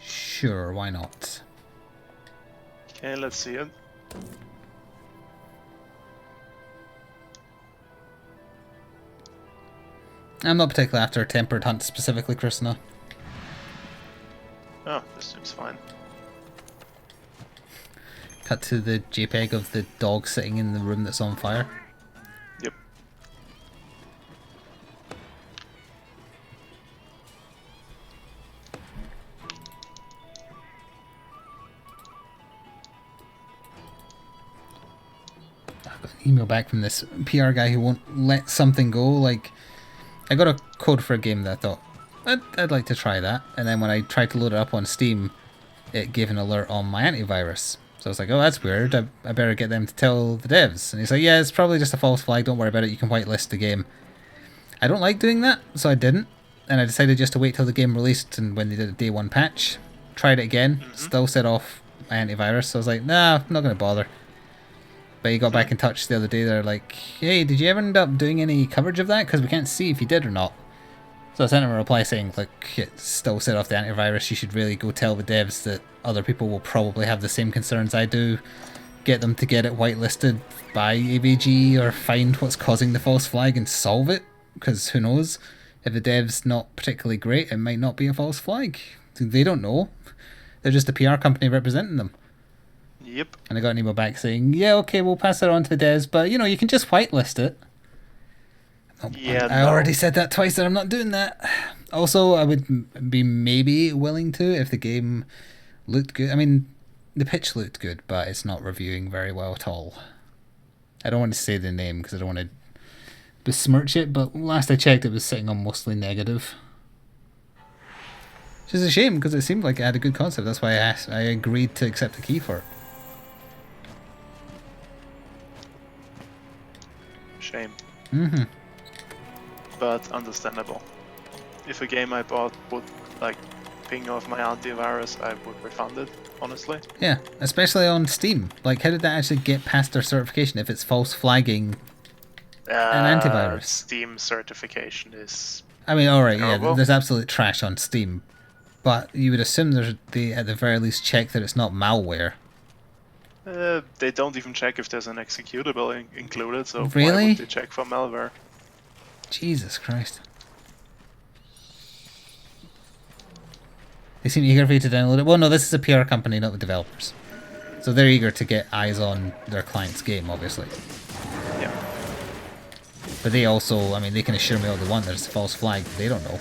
A: Sure, why not?
B: Okay, let's see it.
A: I'm not particularly after a tempered hunt specifically, Krishna.
B: Oh, this seems fine.
A: Cut to the JPEG of the dog sitting in the room that's on fire.
B: Yep.
A: I've got an email back from this PR guy who won't let something go. Like, I got a code for a game that I thought, I'd like to try that. And then when I tried to load it up on Steam, it gave an alert on my antivirus. So I was like, oh, that's weird. I better get them to tell the devs. And he's like, yeah, it's probably just a false flag. Don't worry about it. You can whitelist the game. I don't like doing that, so I didn't. And I decided just to wait till the game released, and when they did a day one patch, tried it again, still set off my antivirus. So I was like, nah, I'm not going to bother. But he got back in touch the other day. They're like, hey, did you ever end up doing any coverage of that? Because we can't see if you did or not. So I sent him a reply saying, look, it's still set off the antivirus. You should really go tell the devs that other people will probably have the same concerns I do. Get them to get it whitelisted by AVG or find what's causing the false flag and solve it. Because who knows? If the dev's not particularly great, it might not be a false flag. They don't know. They're just a PR company representing them.
B: Yep.
A: And I got an email back saying, yeah, okay, we'll pass it on to the devs, but, you can just whitelist it.
B: Yeah,
A: I already said that twice that I'm not doing that. Also, I would be maybe willing to if the game looked good. I mean, the pitch looked good, but it's not reviewing very well at all. I don't want to say the name because I don't want to besmirch it, but last I checked it was sitting on mostly negative. Which is a shame because it seemed like it had a good concept. That's why I agreed to accept the key for it.
B: Shame.
A: Mm-hmm.
B: But understandable. If a game I bought would ping off my antivirus, I would refund it, honestly.
A: Yeah, especially on Steam. Like, how did that actually get past their certification if it's false flagging an antivirus?
B: Steam certification is...
A: I mean, alright,
B: terrible.
A: Yeah, there's absolute trash on Steam. But you would assume they at the very least check that it's not malware.
B: They don't even check if there's an executable included, so
A: really?
B: Why would they check for malware?
A: Jesus Christ. They seem eager for you to download it. Well, no, this is a PR company, not the developers. So they're eager to get eyes on their client's game, obviously.
B: Yeah.
A: But they also, I mean, they can assure me all they want there's a false flag. They don't know.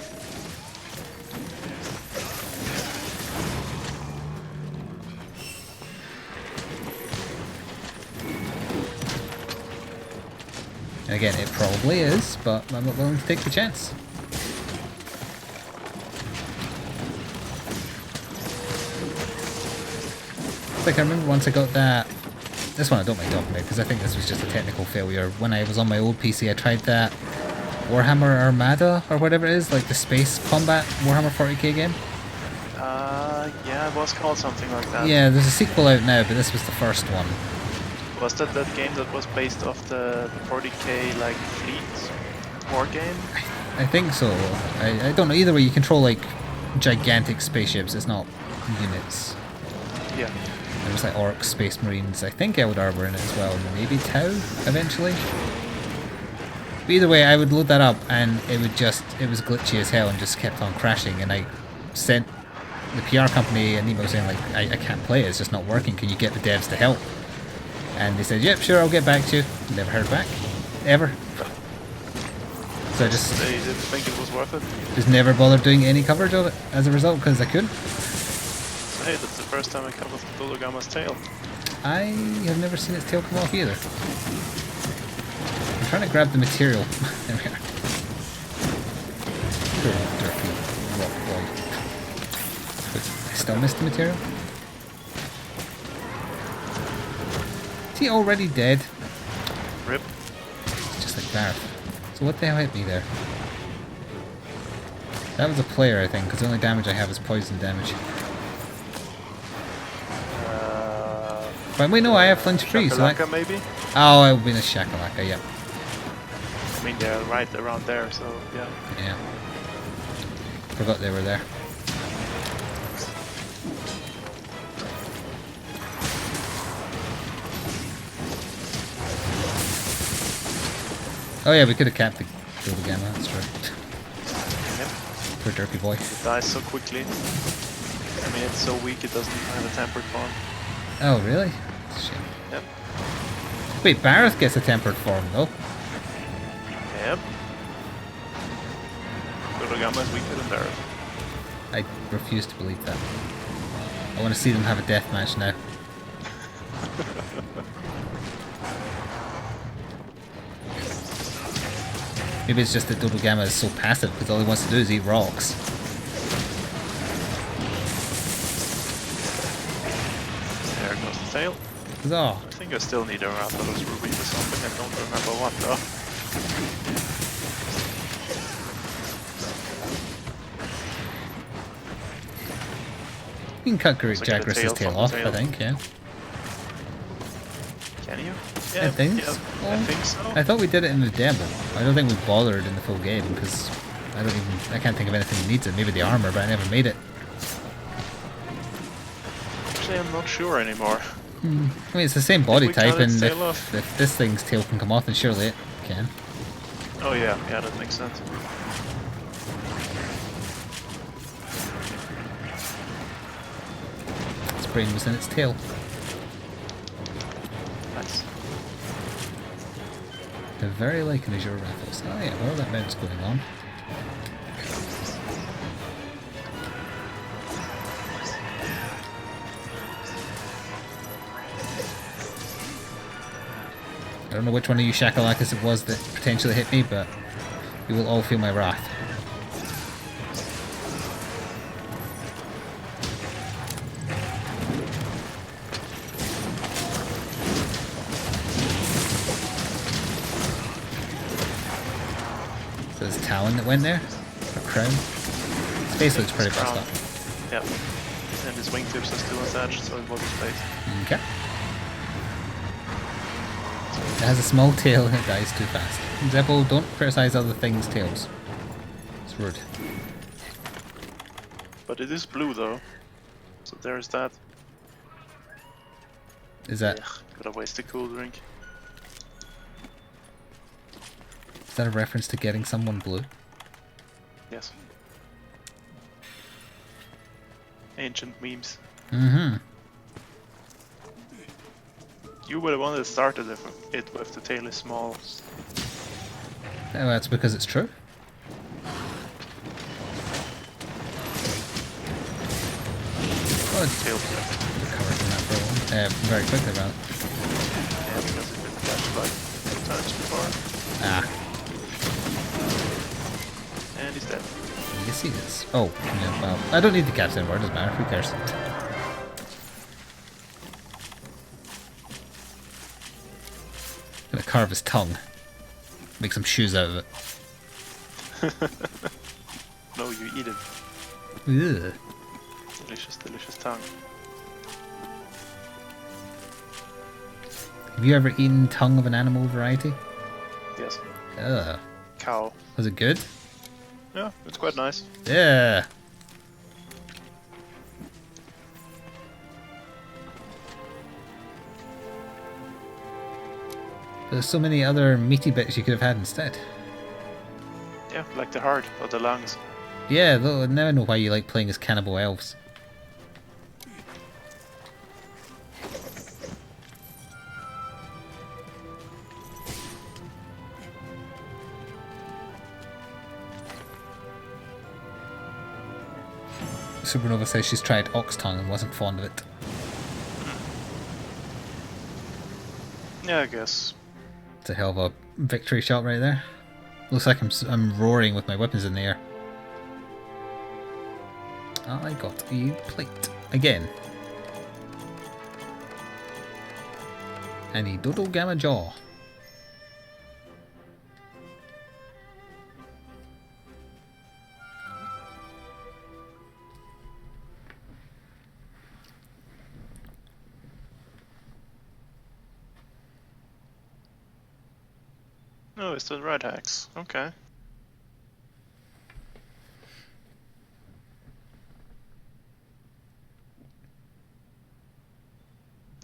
A: And again, it probably is, but I'm not willing to take the chance. Like I remember once I got that. This one I don't mind talking about because I think this was just a technical failure. When I was on my old PC, I tried that Warhammer Armada or whatever it is, like the space combat Warhammer 40k game.
B: Yeah, it was called something like that.
A: Yeah, there's a sequel out now, but this was the first one.
B: Was that game that was based off the 40k like fleet war game?
A: I think so. I don't know. Either way, you control like gigantic spaceships. It's not units.
B: Yeah.
A: There's like orcs, space marines. I think Eldar were in it as well. Maybe Tau eventually. But either way, I would load that up and it was glitchy as hell and just kept on crashing. And I sent the PR company an email saying like, I can't play it. It's just not working. Can you get the devs to help? And they said, yep, sure, I'll get back to you. Never heard back. Ever. So I just...
B: They didn't think it was worth it?
A: Just never bothered doing any coverage of it as a result because I couldn't.
B: So hey, that's the first time I covered Dodogama's tail.
A: I have never seen its tail come off either. I'm trying to grab the material. There we are. Poor dirty rock boy. I still missed the material. Is he already dead?
B: Rip.
A: It's just like Barth. So what the hell hit me there? That was a player, I think, because the only damage I have is poison damage. But wait, no, I have flinch free, so
B: Shakalaka, maybe?
A: Oh, it would be a Shakalaka, yeah.
B: mean, they're right around there, so yeah.
A: Yeah. Forgot they were there. Oh yeah, we could have capped the field again, that's true.
B: Yep.
A: Poor Derpy boy.
B: It dies so quickly. I mean, it's so weak it doesn't even have a tempered form.
A: Oh really? That's a shame.
B: Yep.
A: Wait, Barrett gets a tempered form though.
B: Yep. Dodogama is weaker than Barret.
A: I refuse to believe that. I want to see them have a death match now. Maybe it's just that Dodogama is so passive because all he wants to do is eat rocks.
B: There goes the tail.
A: Oh,
B: I think I still need a Rathalos Ruby for something, I don't remember what though.
A: you can cut
B: Also get a
A: Jagras'
B: tail
A: tail
B: from the
A: off,
B: tail.
A: I think, yeah.
B: Can you?
A: I think
B: yeah,
A: so.
B: I think so.
A: I thought we did it in the demo. I don't think we bothered in the full game because I can't think of anything that needs it. Maybe the armor, but I never made it.
B: Actually, I'm not sure anymore.
A: I mean, it's the same body
B: we cut
A: type,
B: its
A: and
B: tail off.
A: if this thing's tail can come off, then surely it can.
B: Oh yeah, that makes sense.
A: Its brain was in its tail.
B: Nice.
A: They're very like an Azure Raffles. Oh yeah, well that event's going on. I don't know which one of you Shakalakas it was that potentially hit me, but you will all feel my wrath. So it's Talon that went there? Or Crown? His face looks pretty messed
B: Crown.
A: up.
B: Yep. And his wingtips are still attached, so it was space.
A: Okay. It has a small tail and it dies too fast. Zeppo, don't criticize other things' tails. It's rude.
B: But it is blue though. So there's that.
A: Is that
B: Gotta waste a cool drink.
A: is that a reference to getting someone blue?
B: Yes. Ancient memes.
A: Mm-hmm.
B: You were the one that started it with the tail is small.
A: Oh, that's because it's true. Oh, it's
B: Tail flip.
A: recovered from that for a while. Very quickly, rather.
B: Yeah, because it's been catched like 2 times before.
A: Ah,
B: And he's dead.
A: yes he is. Oh, yeah, well, I don't need the caps anymore, it doesn't matter, who cares? Gonna carve his tongue. Make some shoes out of it.
B: No, you eat it.
A: Ugh.
B: Delicious, delicious tongue.
A: Have you ever eaten tongue of an animal variety?
B: Yes.
A: Ugh.
B: Cow.
A: Was it good?
B: Yeah, it's quite nice.
A: Yeah. There's so many other meaty bits you could have had instead.
B: Yeah, like the heart or the lungs.
A: Yeah, though now I know why you like playing as cannibal elves. Supernova says she's tried ox tongue and wasn't fond of it.
B: Yeah, I guess.
A: It's a hell of a victory shot right there. Looks like I'm roaring with my weapons in the air. I got a plate again. And a Dodo Gamma Jaw.
B: Oh, it's the red hex. Okay.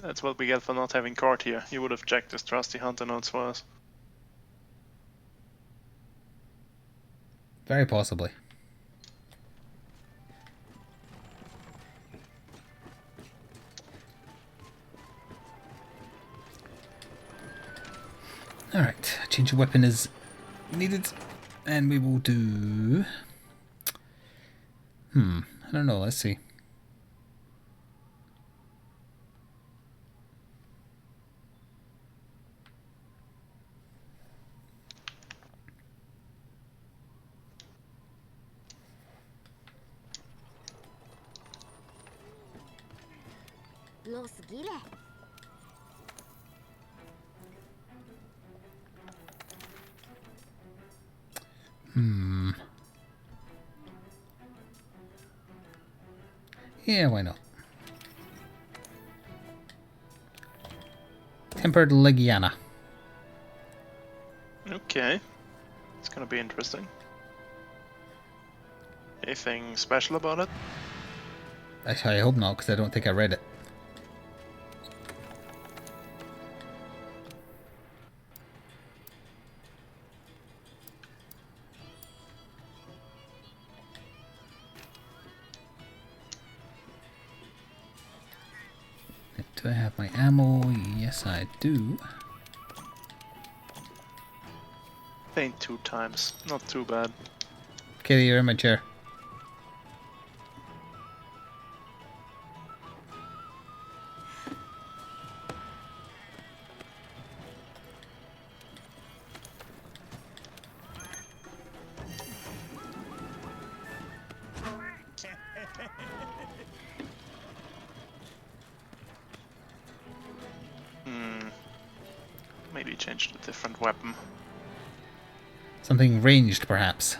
B: That's what we get for not having card here. You would have checked this trusty hunter notes for us.
A: Very possibly. Alright, change of weapon is needed. And we will do... I don't know, let's see. Yeah, why not? Tempered Legiana.
B: Okay. It's gonna be interesting. Anything special about it?
A: I hope not, because I don't think I read it. Do I have my ammo? Yes, I do.
B: Faint 2 times. Not too bad.
A: Kitty, you're in my chair.
B: Maybe change to a different weapon.
A: Something ranged, perhaps.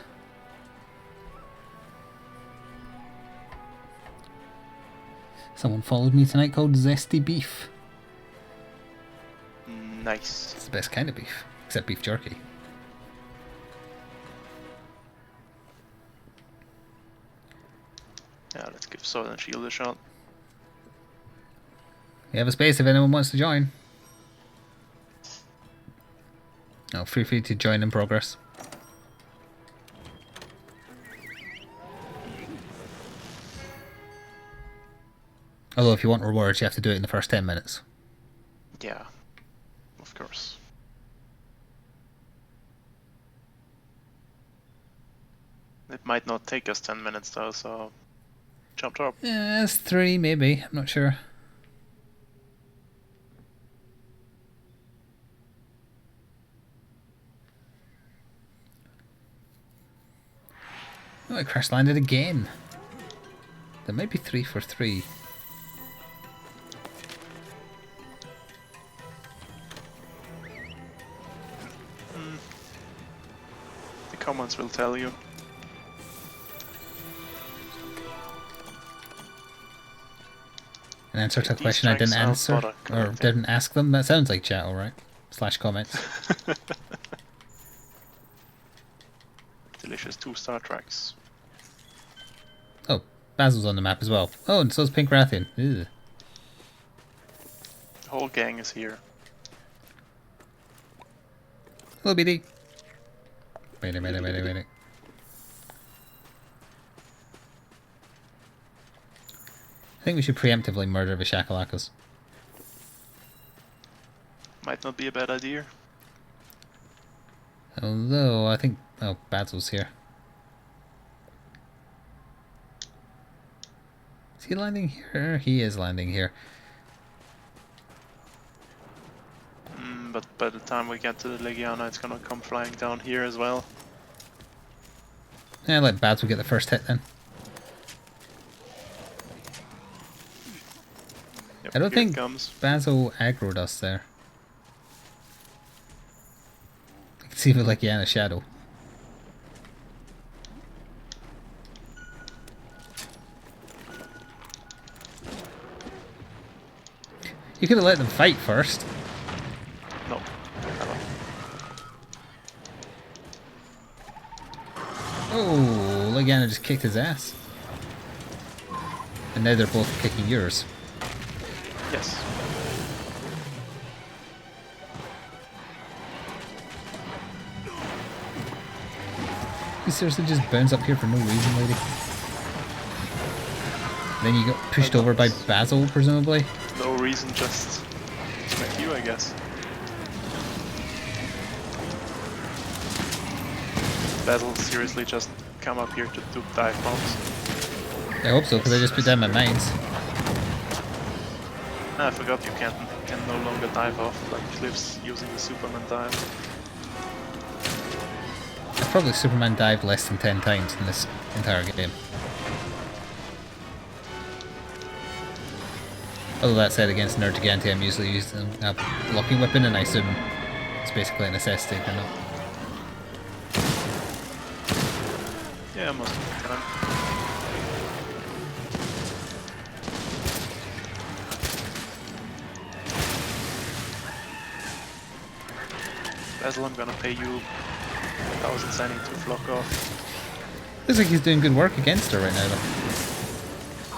A: Someone followed me tonight called Zesty Beef.
B: Nice.
A: It's the best kind of beef, except beef jerky.
B: Yeah, let's give Sword and Shield a shot.
A: We have a space if anyone wants to join. Oh, feel free to join in progress. Although if you want rewards, you have to do it in the first 10 minutes.
B: Yeah, of course. It might not take us 10 minutes though, so jump up.
A: Yeah, it's 3 maybe, I'm not sure. Oh, I crash landed again. There might be 3 for 3.
B: The comments will tell you.
A: An answer to a
B: These
A: question I didn't
B: strengths
A: answer,
B: output are
A: or
B: correct,
A: didn't ask them. That sounds like chat, alright. / comments.
B: Delicious 2-star tracks.
A: Oh, Basil's on the map as well. Oh, and so's Pink Rathian. Ew.
B: The whole gang is here.
A: Hello, BD. Wait. I think we should preemptively murder the Shakalakas.
B: Might not be a bad idea.
A: Although, I think... Oh, Basil's here. Is he landing here? He is landing here.
B: But by the time we get to the Legiana, it's gonna come flying down here as well.
A: Yeah, let Basil get the first hit then.
B: Yep,
A: I don't
B: here it
A: think
B: comes.
A: Basil aggroed us there. I can see the Legiana shadow. You could have let them fight first.
B: No.
A: Oh, Legiana just kicked his ass. And now they're both kicking yours.
B: Yes.
A: You seriously just bounce up here for no reason, lady? Then you got pushed over by Basil, presumably?
B: No reason, just smack you, I guess. Basil seriously just come up here to do dive bombs.
A: I hope so, because I just put down my mines.
B: I forgot you can no longer dive off like cliffs using the Superman dive.
A: I've probably Superman dived less than 10 times in this entire game. Although that said, against Nerd Gigante, I'm usually using a blocking weapon, and I assume it's basically a necessity for now.
B: Yeah, most of the time. Basil, I'm gonna pay you 1,000 sending to Flock off.
A: Looks like he's doing good work against her right now, though.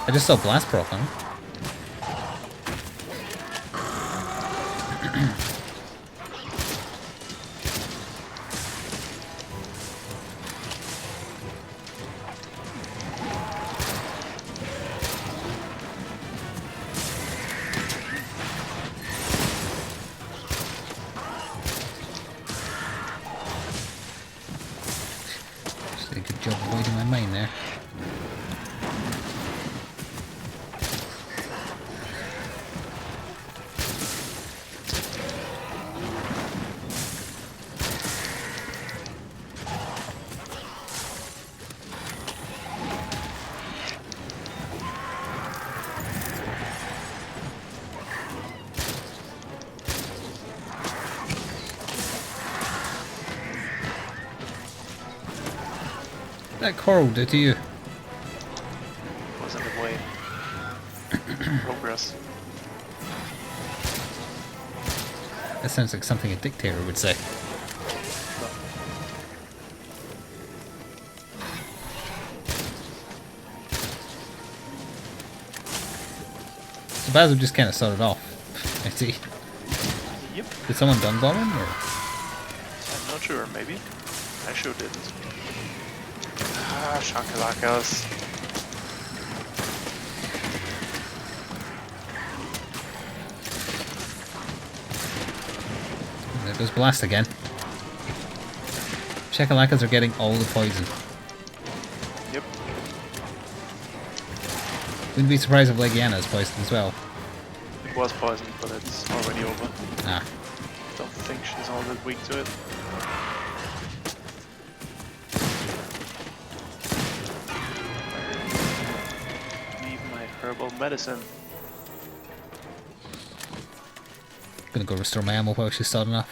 A: I just saw Blast Proc on him. Did a good job avoiding my mine there. That coral do to you?
B: Was in the way. Progress.
A: That sounds like something a dictator would say. So Basil just kind of started off. I see.
B: Yep.
A: Did someone done bomb him? Or?
B: I'm not sure, maybe. I sure didn't. Ah, shakalakas.
A: There goes Blast again. Chakalakas are getting all the poison.
B: Yep.
A: Wouldn't be surprised if Legiana is poisoned as well.
B: It was poisoned, but it's already over.
A: Ah.
B: Don't think she's all that weak to it. Leave my herbal medicine.
A: Gonna go restore my ammo while she's starting off.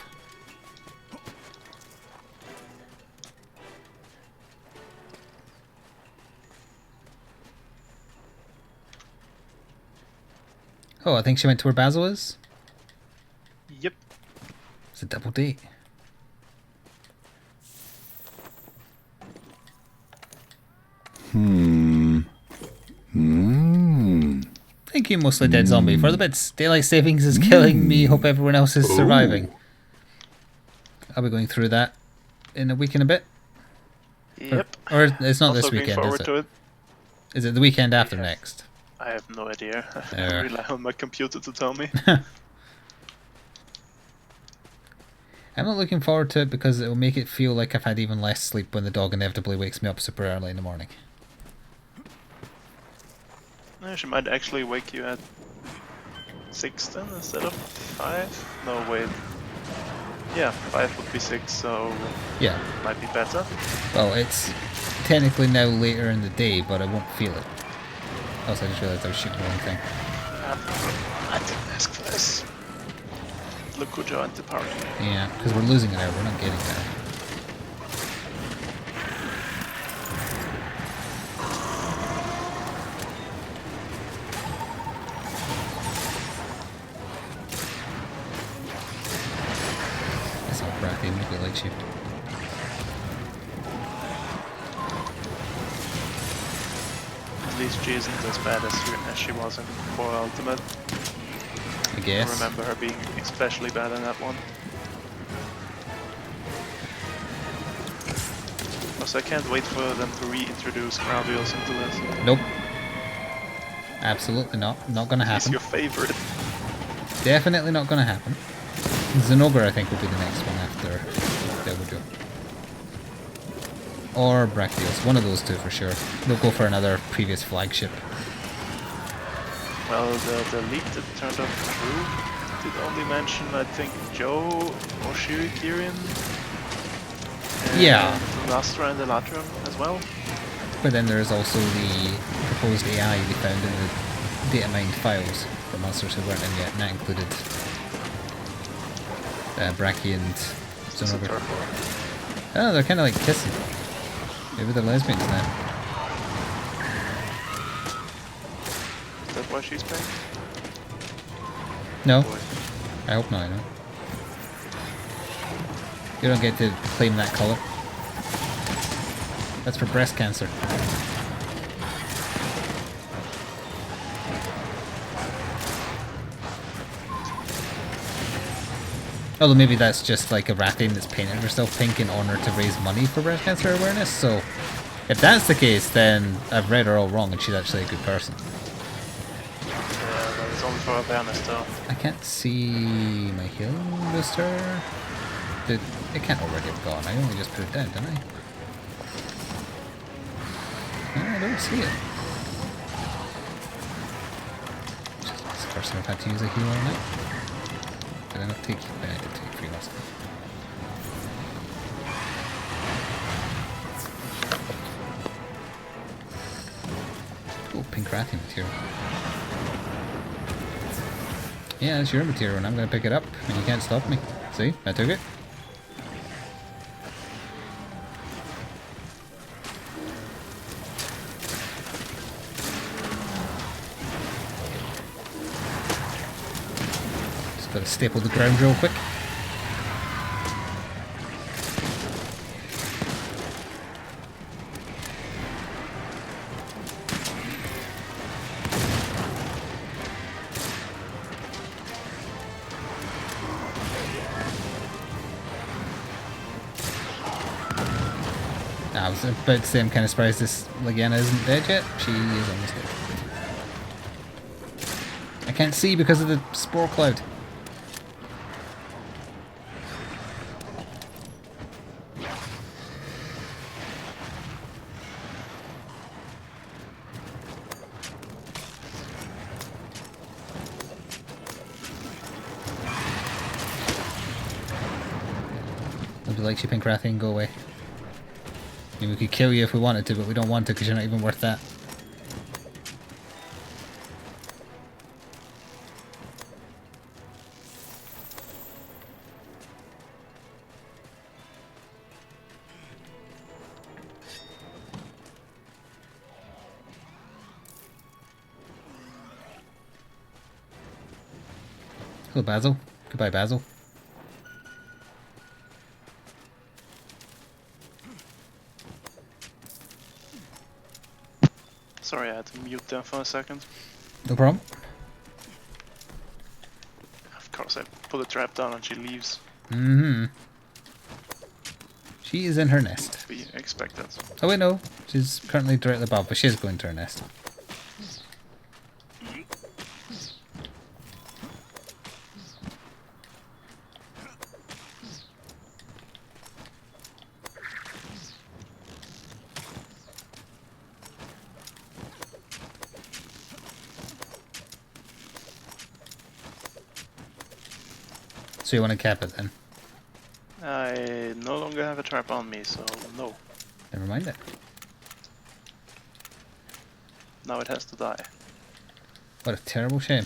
A: Oh, I think she went to where Basil is.
B: Yep.
A: It's a double date. Thank you, mostly dead zombie, for the bits. Daylight savings is killing me. Hope everyone else is surviving. I'll be going through that in a week and a bit.
B: Yep.
A: Or it's not this
B: Also looking
A: weekend,
B: forward
A: is
B: to
A: it?
B: it.
A: Is it the weekend after next?
B: I have no idea. I
A: Yeah.
B: rely on my computer to tell me.
A: I'm not looking forward to it because it will make it feel like I've had even less sleep when the dog inevitably wakes me up super early in the morning.
B: She might actually wake you at 6 then instead of 5? No, wait. Yeah, 5 would be 6, so
A: Yeah.
B: might be better.
A: Well, it's technically now later in the day, but I won't feel it. Also, I just realised I was shooting the wrong thing.
B: I didn't ask for this. Look who joined the party.
A: Yeah, because we're losing it out, we're not getting there. That's all crappy, maybe light shift.
B: least she isn't as bad as she was in 4 Ultimate.
A: I guess.
B: I remember her being especially bad in that one. Plus, I can't wait for them to reintroduce Gravios into this.
A: Nope. Absolutely not. Not gonna
B: He's
A: happen.
B: your favorite.
A: Definitely not gonna happen. Zenogre, I think, will be the next one after Delvojo. Or Brachioos. One of those two for sure. They'll go for another previous flagship.
B: Well, the leak that turned out true did only mention, I think, Joe, Oshiri, Kirin,
A: Yeah.
B: Lastra and Elatrium as well.
A: But then there is also the proposed AI they found in the data mined files for monsters who weren't in yet, and that included Brachie and Zenogre. Oh, they're kind of like kissing. Maybe they're lesbians now.
B: Is that why she's pink?
A: No,
B: Boy.
A: I hope not. I know. You don't get to claim that colour. That's for breast cancer. Although maybe that's just like a Rathian that's painted herself pink in honor to raise money for breast cancer awareness. So if that's the case, then I've read her all wrong and she's actually a good person.
B: Yeah, but it's only for awareness though.
A: I can't see my healing booster. It can't already have gone. I only just put it down, didn't I? No, I don't see it. It's the first time I've had to use a heal all night. Did I not take? I did take 3 last time. Oh, pink Rathian material. Yeah, it's your material and I'm going to pick it up and you can't stop me. See? I took it. Just gotta staple the ground real quick. I was about to say I'm kind of surprised this Legiana isn't dead yet. She is almost dead. I can't see because of the spore cloud. Would you like you, Pink Rathian? Go away. I mean, we could kill you if we wanted to, but we don't want to because you're not even worth that. Hello, Basil. Goodbye, Basil.
B: Sorry, I had to mute them for a second.
A: No problem.
B: Of course, I put a trap down and she leaves.
A: Mm-hmm. She is in her nest.
B: Be expected.
A: Oh wait, no. She's currently directly above, but she is going to her nest. So you want to cap it then?
B: I no longer have a trap on me, so no.
A: Never mind it.
B: Now it has to die.
A: What a terrible shame.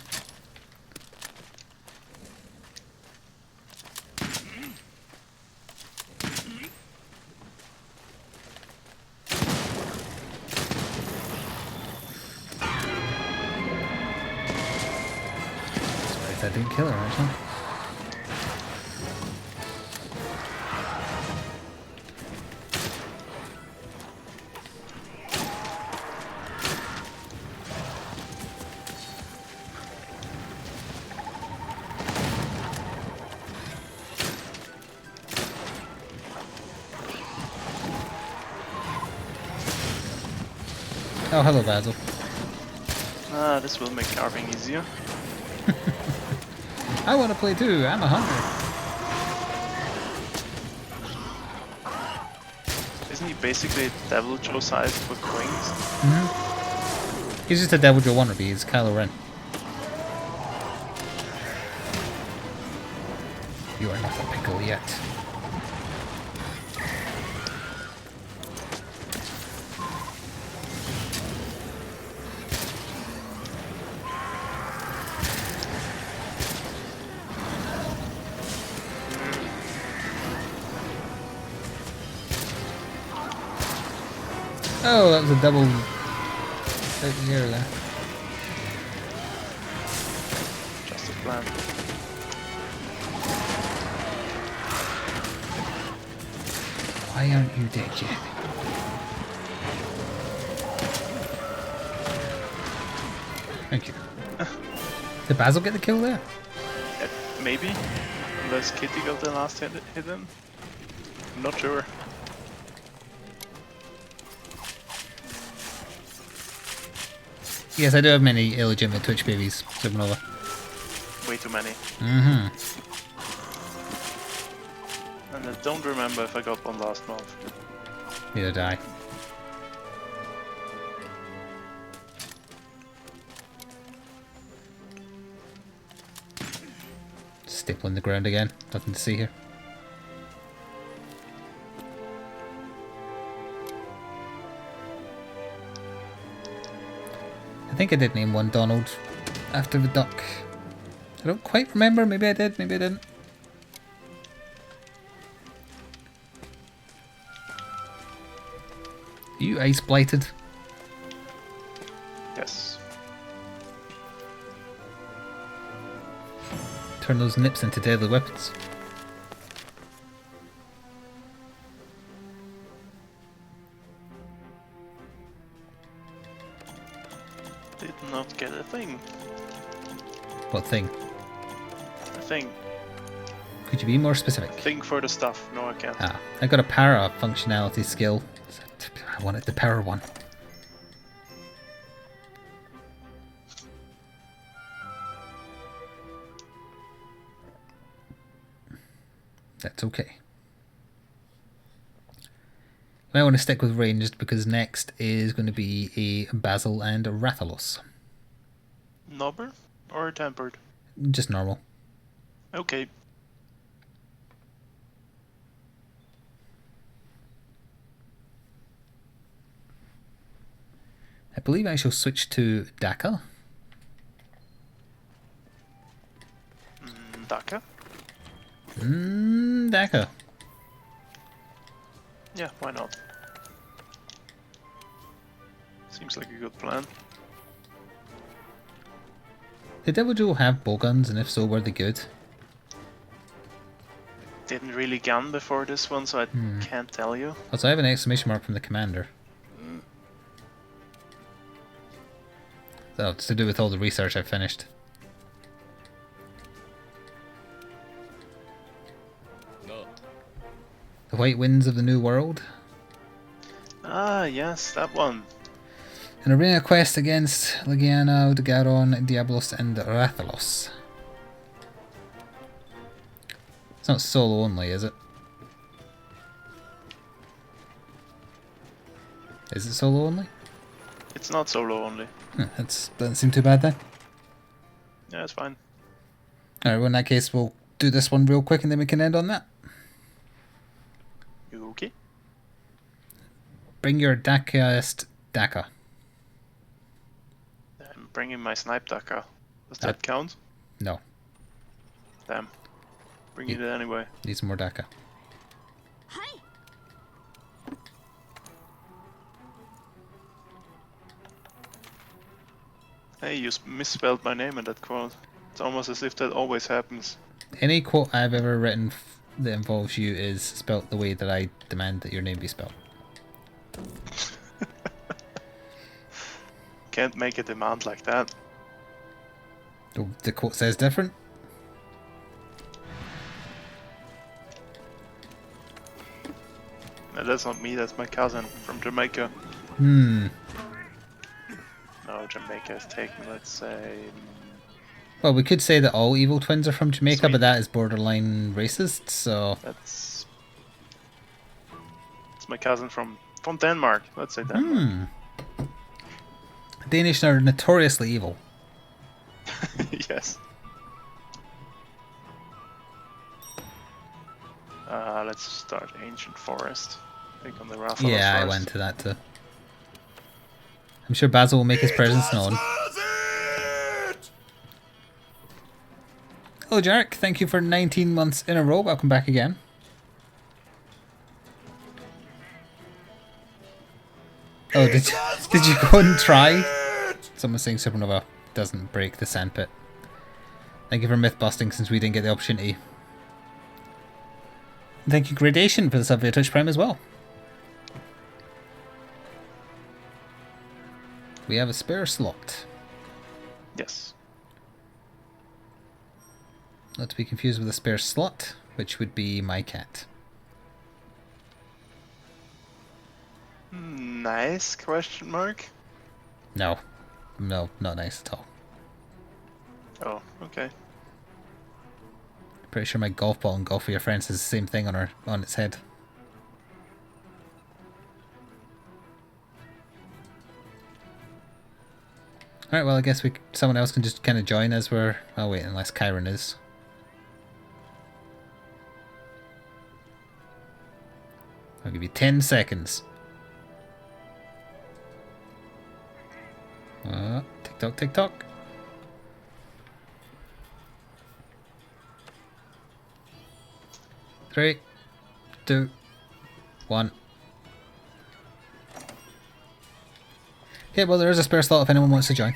A: Surprised I didn't kill her, actually. Oh, hello, Basil.
B: Ah, this will make carving easier.
A: I want to play too. I'm a hunter.
B: Isn't he basically Devil Joe sized with wings?
A: He's just a Devil Joe wannabe. He's Kylo Ren. You are not a pickle yet. Oh, that was a double out here there.
B: Just a plan.
A: Why aren't you dead yet? Thank you. Did Basil get the kill there?
B: Maybe? Unless Kitty got the last hit in? I'm not sure.
A: Yes, I do have many illegitimate Twitch babies, Supernova.
B: Way too many.
A: Mm-hmm.
B: And I don't remember if I got one last month.
A: Neither did I. Staple in the ground again. Nothing to see here. I think I did name one Donald after the duck. I don't quite remember. Maybe I did, maybe I didn't. Are you ice blighted?
B: Yes.
A: Turn those nips into deadly weapons.
B: Did not get a thing.
A: What thing?
B: A thing.
A: Could you be more specific?
B: Thing for the stuff. No, I can't.
A: Ah, I got a para functionality skill. I wanted the power one. That's okay. I want to stick with ranged because next is going to be a Basil and a Rathalos.
B: Nobber or tempered?
A: Just normal.
B: Okay.
A: I believe I shall switch to Daka.
B: Daka?
A: Daka.
B: Yeah, why not? Seems like a good plan.
A: Did Devil Joe have bowguns, and if so, were they good?
B: Didn't really gun before this one, so I can't tell you.
A: Also, I have an exclamation mark from the commander. So it's to do with all the research I've finished. The White Winds of the New World.
B: Ah, yes, that one.
A: An arena quest against Legiano, Dagaron, Diablos, and Rathalos. It's not solo only, is it? Is it solo only?
B: It's not solo only.
A: That doesn't seem too bad then.
B: Yeah, it's fine.
A: Alright, well in that case we'll do this one real quick and then we can end on that.
B: You okay?
A: Bring your Dakaist Daka.
B: I'm bringing my snipe Daka. Does that count?
A: No,
B: Damn. Bring it anyway.
A: need some more Daka.
B: Hey, you misspelled my name in that quote. It's almost as if that always happens.
A: Any quote I've ever written that involves you is spelt the way that I demand that your name be spelt.
B: Can't make a demand like that.
A: The quote says different.
B: No, that's not me, that's my cousin from Jamaica. No, Jamaica is taken, let's say...
A: Well, we could say that all evil twins are from Jamaica,
B: Sweden.
A: but that is borderline racist, so...
B: It's my cousin from Denmark. Let's say Denmark.
A: Danish are notoriously evil.
B: Yes. Let's start Ancient Forest. Click on the Rathalos
A: Yeah,
B: first.
A: I went to that too. I'm sure Basil will make his presence known. Hello, Jarek. Thank you for 19 months in a row. Welcome back again. Oh, did you go and try? Someone's saying Supernova doesn't break the sandpit. Thank you for myth busting since we didn't get the opportunity. And thank you, Gradation, for the sub via Twitch Prime as well. We have a spare slot.
B: Yes.
A: Not to be confused with a spare slot, which would be my cat.
B: Nice question mark.
A: No. No, not nice at all.
B: Oh, okay.
A: Pretty sure my golf ball and Golf with Your Friends has the same thing on its head. Alright, well I guess someone else can just kind of join as we're... Oh wait, unless Kyron is. I'll give you 10 seconds. Tick tock, tick tock. Three, two, one. Okay, well there is a spare slot if anyone wants to join.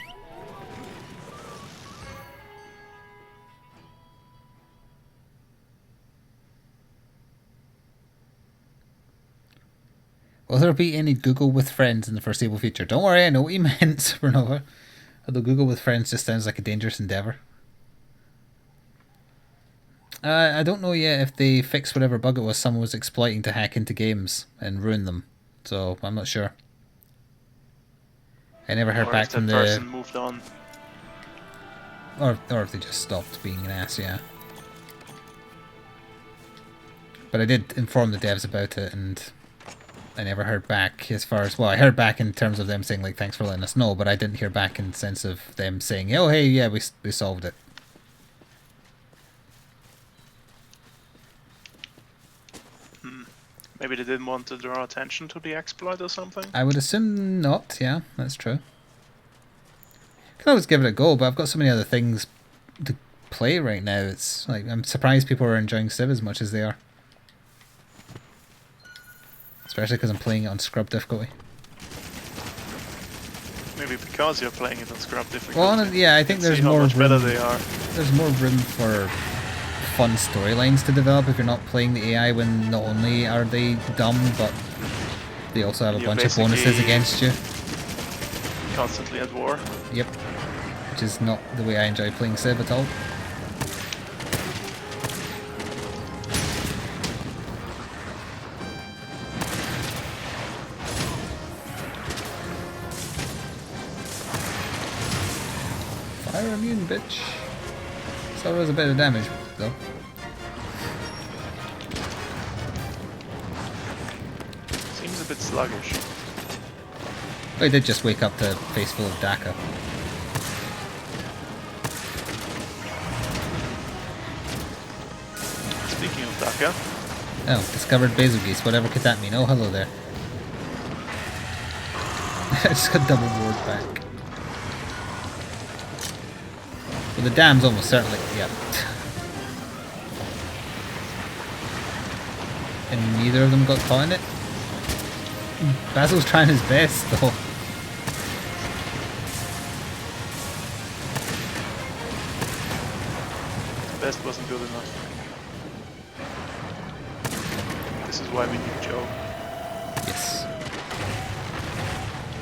A: Will there be any Google with friends in the foreseeable future? Don't worry, I know what you meant, Supernova. Although Google with friends just sounds like a dangerous endeavour. I don't know yet if they fixed whatever bug it was someone was exploiting to hack into games and ruin them. So, I'm not sure. I never heard back from the...
B: person moved on.
A: Or if they just stopped being an ass, yeah. But I did inform the devs about it, and I never heard back as far as... Well, I heard back in terms of them saying, like, thanks for letting us know, but I didn't hear back in the sense of them saying, oh, hey, yeah, we solved it.
B: Maybe they didn't want to draw attention to the exploit or something?
A: I would assume not, yeah, that's true. Can always give it a go, but I've got so many other things to play right now. It's like I'm surprised people are enjoying Civ as much as they are. Especially because I'm playing it on scrub difficulty.
B: Maybe because you're playing it on scrub difficulty.
A: Well, yeah, I think there's more
B: much
A: room,
B: better they are.
A: there's more room for fun storylines to develop if you're not playing the AI when not only are they dumb, but they also have a bunch of bonuses against you.
B: Constantly at war.
A: Yep. Which is not the way I enjoy playing Civ at all. Fire immune, bitch. So there was a bit of damage, though.
B: Seems a bit sluggish.
A: I did just wake up to a face full of Daka.
B: Speaking of Daka.
A: Oh, discovered basil geese. Whatever could that mean? Oh, hello there. I just got double ward back. Well, the dam's almost certainly... Yep. And neither of them got caught in it? Basil's trying his best, though.
B: Best wasn't good enough. This is why we need Joe.
A: Yes.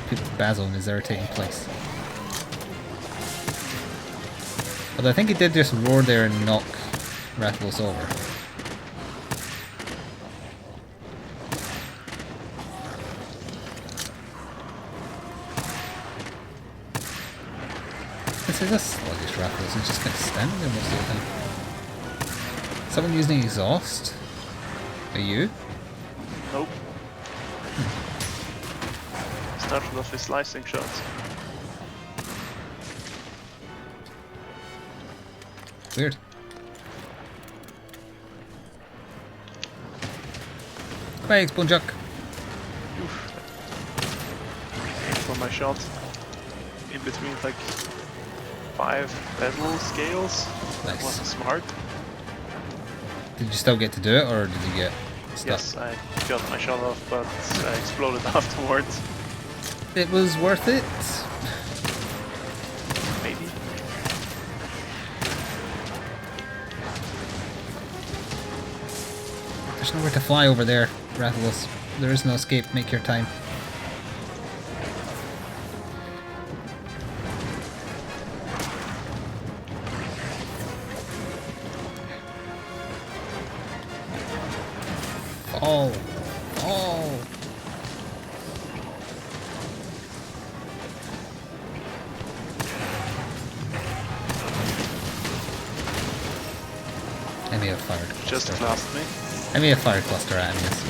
A: Put Basil in his irritating place. Although I think he did just roar there and knock Rathalos over. This is a sluggish Rathalos. It's just kind of standing there most of the time. Someone using exhaust? Are you?
B: Nope. Started off with slicing shots.
A: Weird. Bye, Spoonchuck.
B: For my shot. In between like 5 pedal scales. That
A: Nice.
B: wasn't smart.
A: Did you still get to do it, or did you get stuck?
B: Yes, I got my shot off, but I exploded afterwards.
A: It was worth it.
B: Maybe.
A: There's nowhere to fly over there, Rathalos. There is no escape. Make your time. Oh. Oh. I may have fired.
B: Just
A: cluster.
B: classed me.
A: I may have fired cluster at enemies.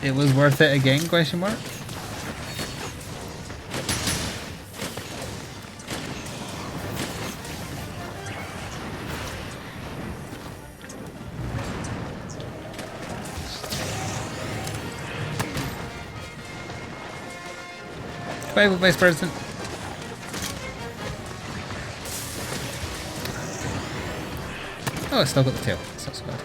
A: It was worth it again? Question mark. Bye, Vice President. Oh, I still got the tail. That's not so bad.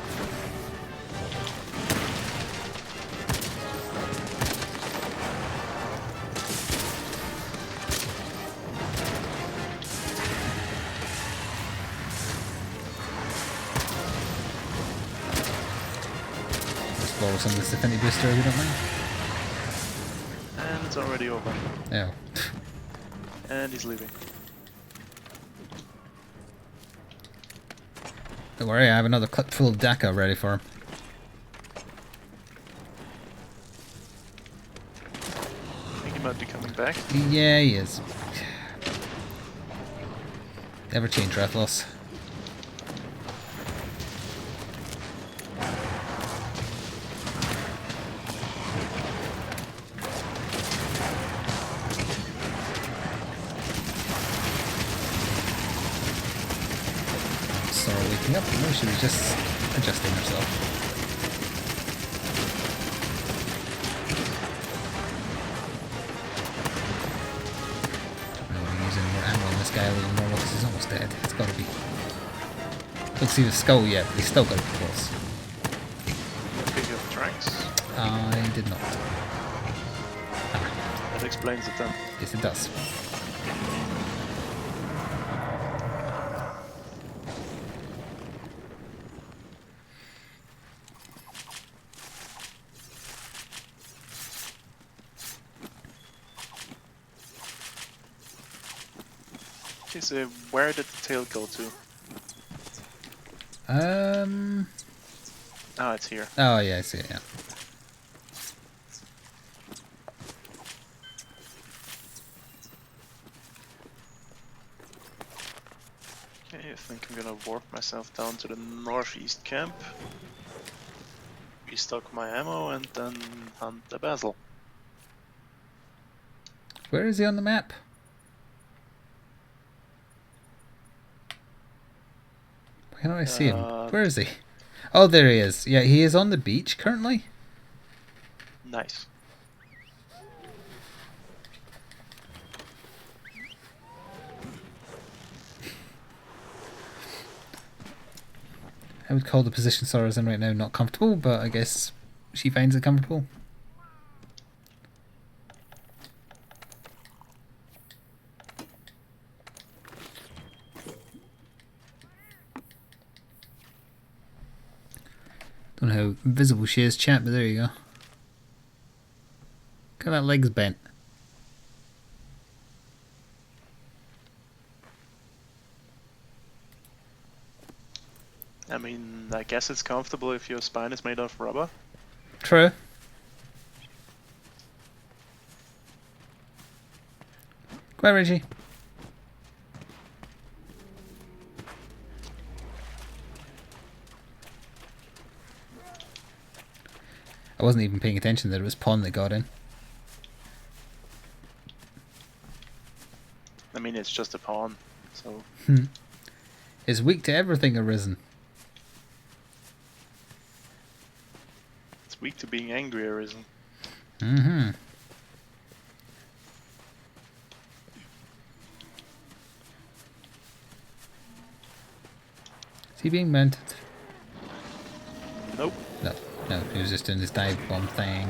A: Just borrow some of this Affinity Booster if you don't mind.
B: And it's already over.
A: Oh.
B: And he's leaving.
A: Don't worry, I have another clip full of DACA ready for him.
B: I think he might be coming back.
A: Yeah, he is. Never change, Rathalos. Sora waking up. No, she was just adjusting herself. I'm using more ammo on this guy a little more because he's almost dead. It's gotta be. Don't see the skull yet, but he's still got to be close.
B: Pick up tracks.
A: I did not.
B: That explains it then.
A: Yes, it does.
B: Okay, so where did the tail go to? Ah, it's here.
A: Oh, yeah, I see it, yeah.
B: Okay, I think I'm gonna warp myself down to the northeast camp. Restock my ammo and then hunt the Basil.
A: Where is he on the map? Why can't I see him? Where is he? Oh, there he is. Yeah, he is on the beach currently.
B: Nice.
A: I would call the position Sora's in right now not comfortable, but I guess she finds it comfortable. Don't know how visible she is, chat, but there you go. Look at that leg's bent.
B: I mean, I guess it's comfortable if your spine is made of rubber.
A: True. Bye, Reggie. I wasn't even paying attention that it was Pawn that got in.
B: I mean, it's just a pawn, so...
A: Is weak to everything arisen.
B: It's weak to being angry arisen.
A: Mm-hmm. Is he being mounted?
B: Nope.
A: No, no, he was just doing this dive bomb thing.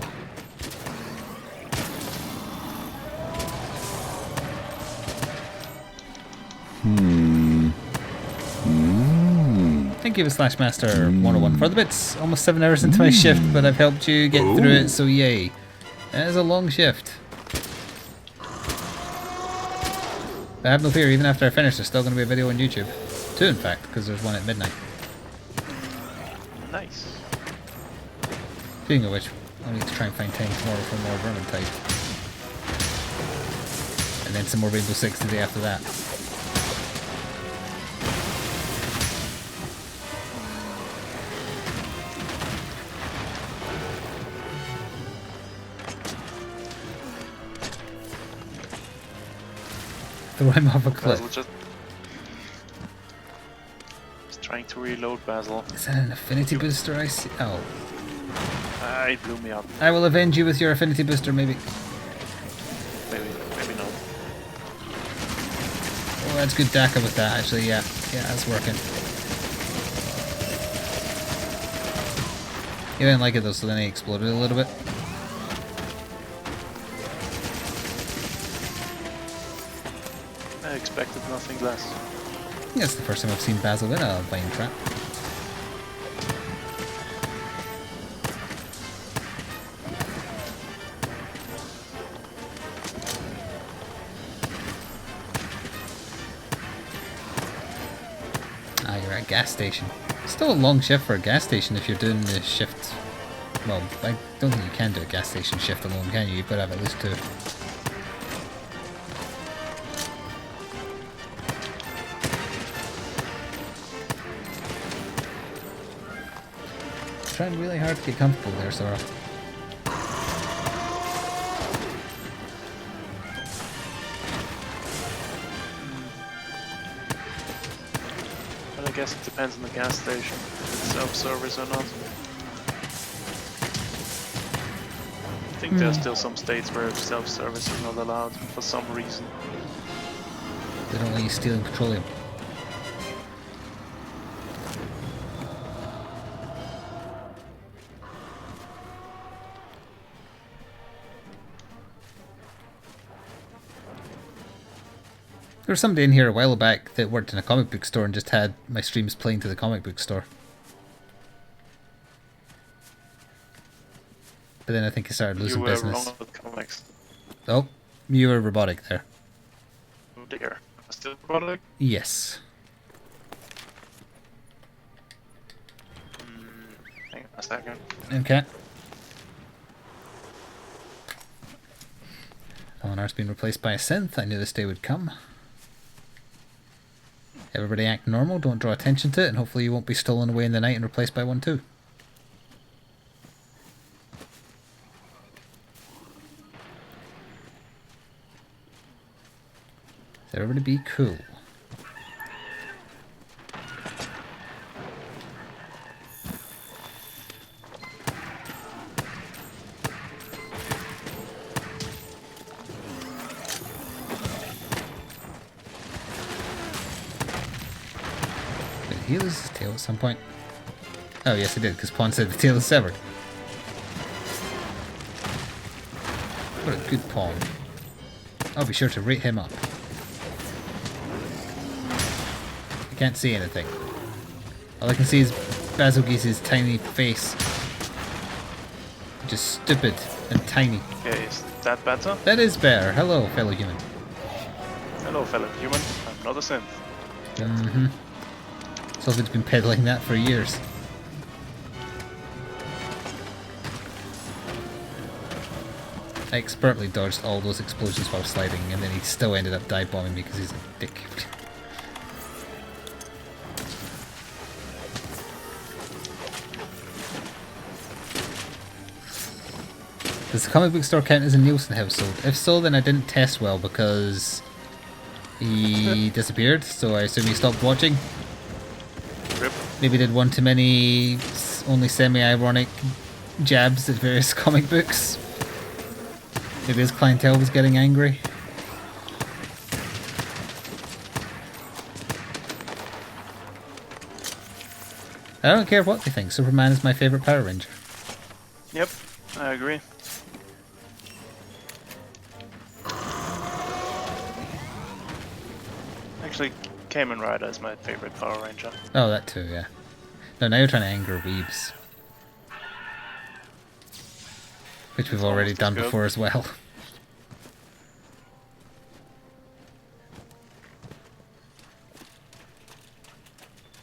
A: Thank you, Slashmaster 101 for the bits. Almost 7 hours into my shift, but I've helped you get through it, so yay. That is a long shift. But have no fear, even after I finish, there's still going to be a video on YouTube. 2, in fact, because there's one at midnight.
B: Nice.
A: Speaking of which, I need to try and find time tomorrow for more Vermintide. And then some more Rainbow Six the day after that. Throw him off a cliff.
B: Basil just trying to reload, Basil.
A: Is that an affinity booster I see? Oh.
B: It blew me up.
A: I will avenge you with your affinity booster, maybe.
B: Maybe not.
A: Oh, that's good DACA with that, actually, yeah. Yeah, that's working. He didn't like it though, so then he exploded a little bit.
B: I expected nothing less.
A: I think that's the first time I've seen Basil in a vine trap. Ah, you're at a gas station. Still a long shift for a gas station if you're doing the shift. Well, I don't think you can do a gas station shift alone, can you? You've got to have at least 2. Trying really hard to get comfortable there, Sora.
B: But I guess it depends on the gas station, if it's self-service or not. I think there's still some states where self-service is not allowed for some reason.
A: They don't let you steal petroleum. There was somebody in here a while back that worked in a comic book store and just had my streams playing to the comic book store. But then I think he started losing business.
B: Wrong with comics.
A: Oh, you were robotic there.
B: Oh dear. Still robotic?
A: Yes.
B: Hang on a second.
A: Okay. Elinar's been replaced by a synth. I knew this day would come. Everybody act normal, don't draw attention to it, and hopefully you won't be stolen away in the night and replaced by one too. So everybody be cool. Did he lose his tail at some point? Oh yes he did, because Pawn said the tail is severed. What a good pawn. I'll be sure to rate him up. I can't see anything. All I can see is Basil Geese's tiny face. Just stupid and tiny.
B: Okay, is that better?
A: That is better. Hello, fellow human.
B: Hello, fellow human. I'm not a synth.
A: Mm-hmm. Sylvan's been peddling that for years. I expertly dodged all those explosions while sliding, and then he still ended up dive bombing me because he's a dick. Does the comic book store count as a Nielsen household? If so, then I didn't test well because he disappeared, so I assume he stopped watching.
B: Rip.
A: Maybe did one too many only semi-ironic jabs at various comic books. Maybe his clientele was getting angry. I don't care what they think, Superman is my favourite Power Ranger.
B: Yep, I agree. Actually, Kamen Rider is my favorite Power Ranger.
A: Oh, that too, yeah. No, now you're trying to anger weebs. Which we've already done before as well.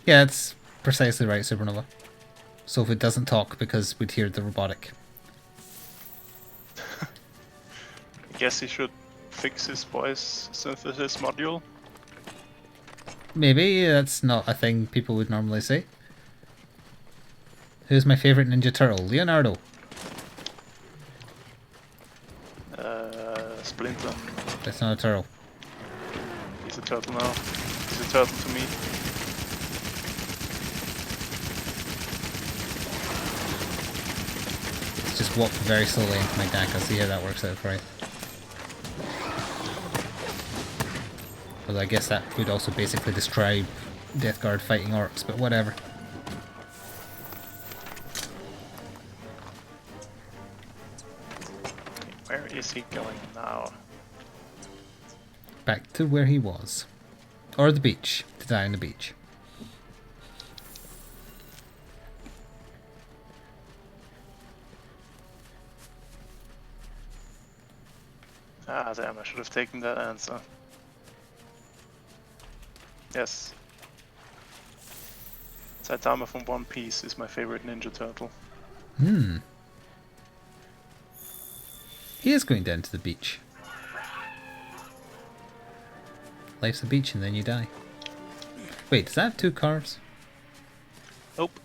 A: Yeah, it's precisely right, Supernova. So if it doesn't talk because we'd hear the robotic.
B: I guess he should fix his voice synthesis module.
A: Maybe that's not a thing people would normally say. Who's my favourite Ninja Turtle? Leonardo.
B: Splinter.
A: That's not a turtle.
B: He's a turtle now. He's a turtle to me.
A: Let's just walk very slowly into my deck. I'll see how that works out for you. Although I guess that would also basically describe Death Guard fighting orcs, but whatever.
B: Where is he going now?
A: Back to where he was. Or the beach. To die on the beach.
B: Ah, damn, I should have taken that answer. Yes. Saitama from One Piece is my favorite Ninja Turtle.
A: Hmm. He is going down to the beach. Life's a beach and then you die. Wait, does that have two cars?
B: Nope.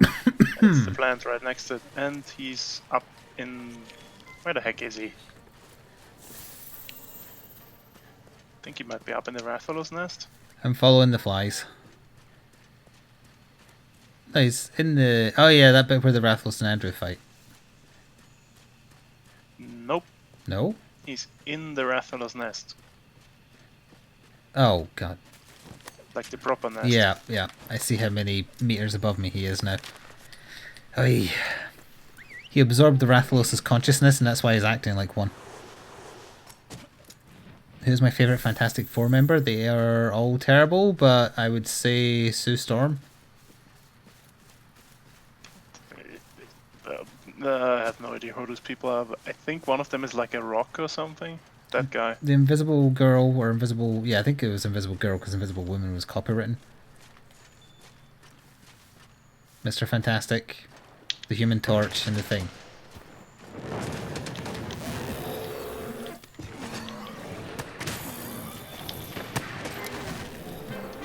B: It's the plant right next to it. And he's up in... Where the heck is he? I think he might be up in the Rathalos nest.
A: I'm following the flies. No, he's in the... Oh yeah, that bit where the Rathalos and Andrew fight.
B: Nope.
A: No?
B: He's in the Rathalos nest.
A: Oh, God.
B: Like the proper nest.
A: Yeah, yeah. I see how many meters above me he is now. Oy. He absorbed the Rathalos' consciousness and that's why he's acting like one. Who's my favourite Fantastic Four member? They are all terrible, but I would say Sue Storm.
B: I have no idea who those people are. But I think one of them is like a rock or something. That guy.
A: The Invisible Girl, or Invisible... Yeah, I think it was Invisible Girl because Invisible Woman was copywritten. Mr. Fantastic, the Human Torch, and the Thing.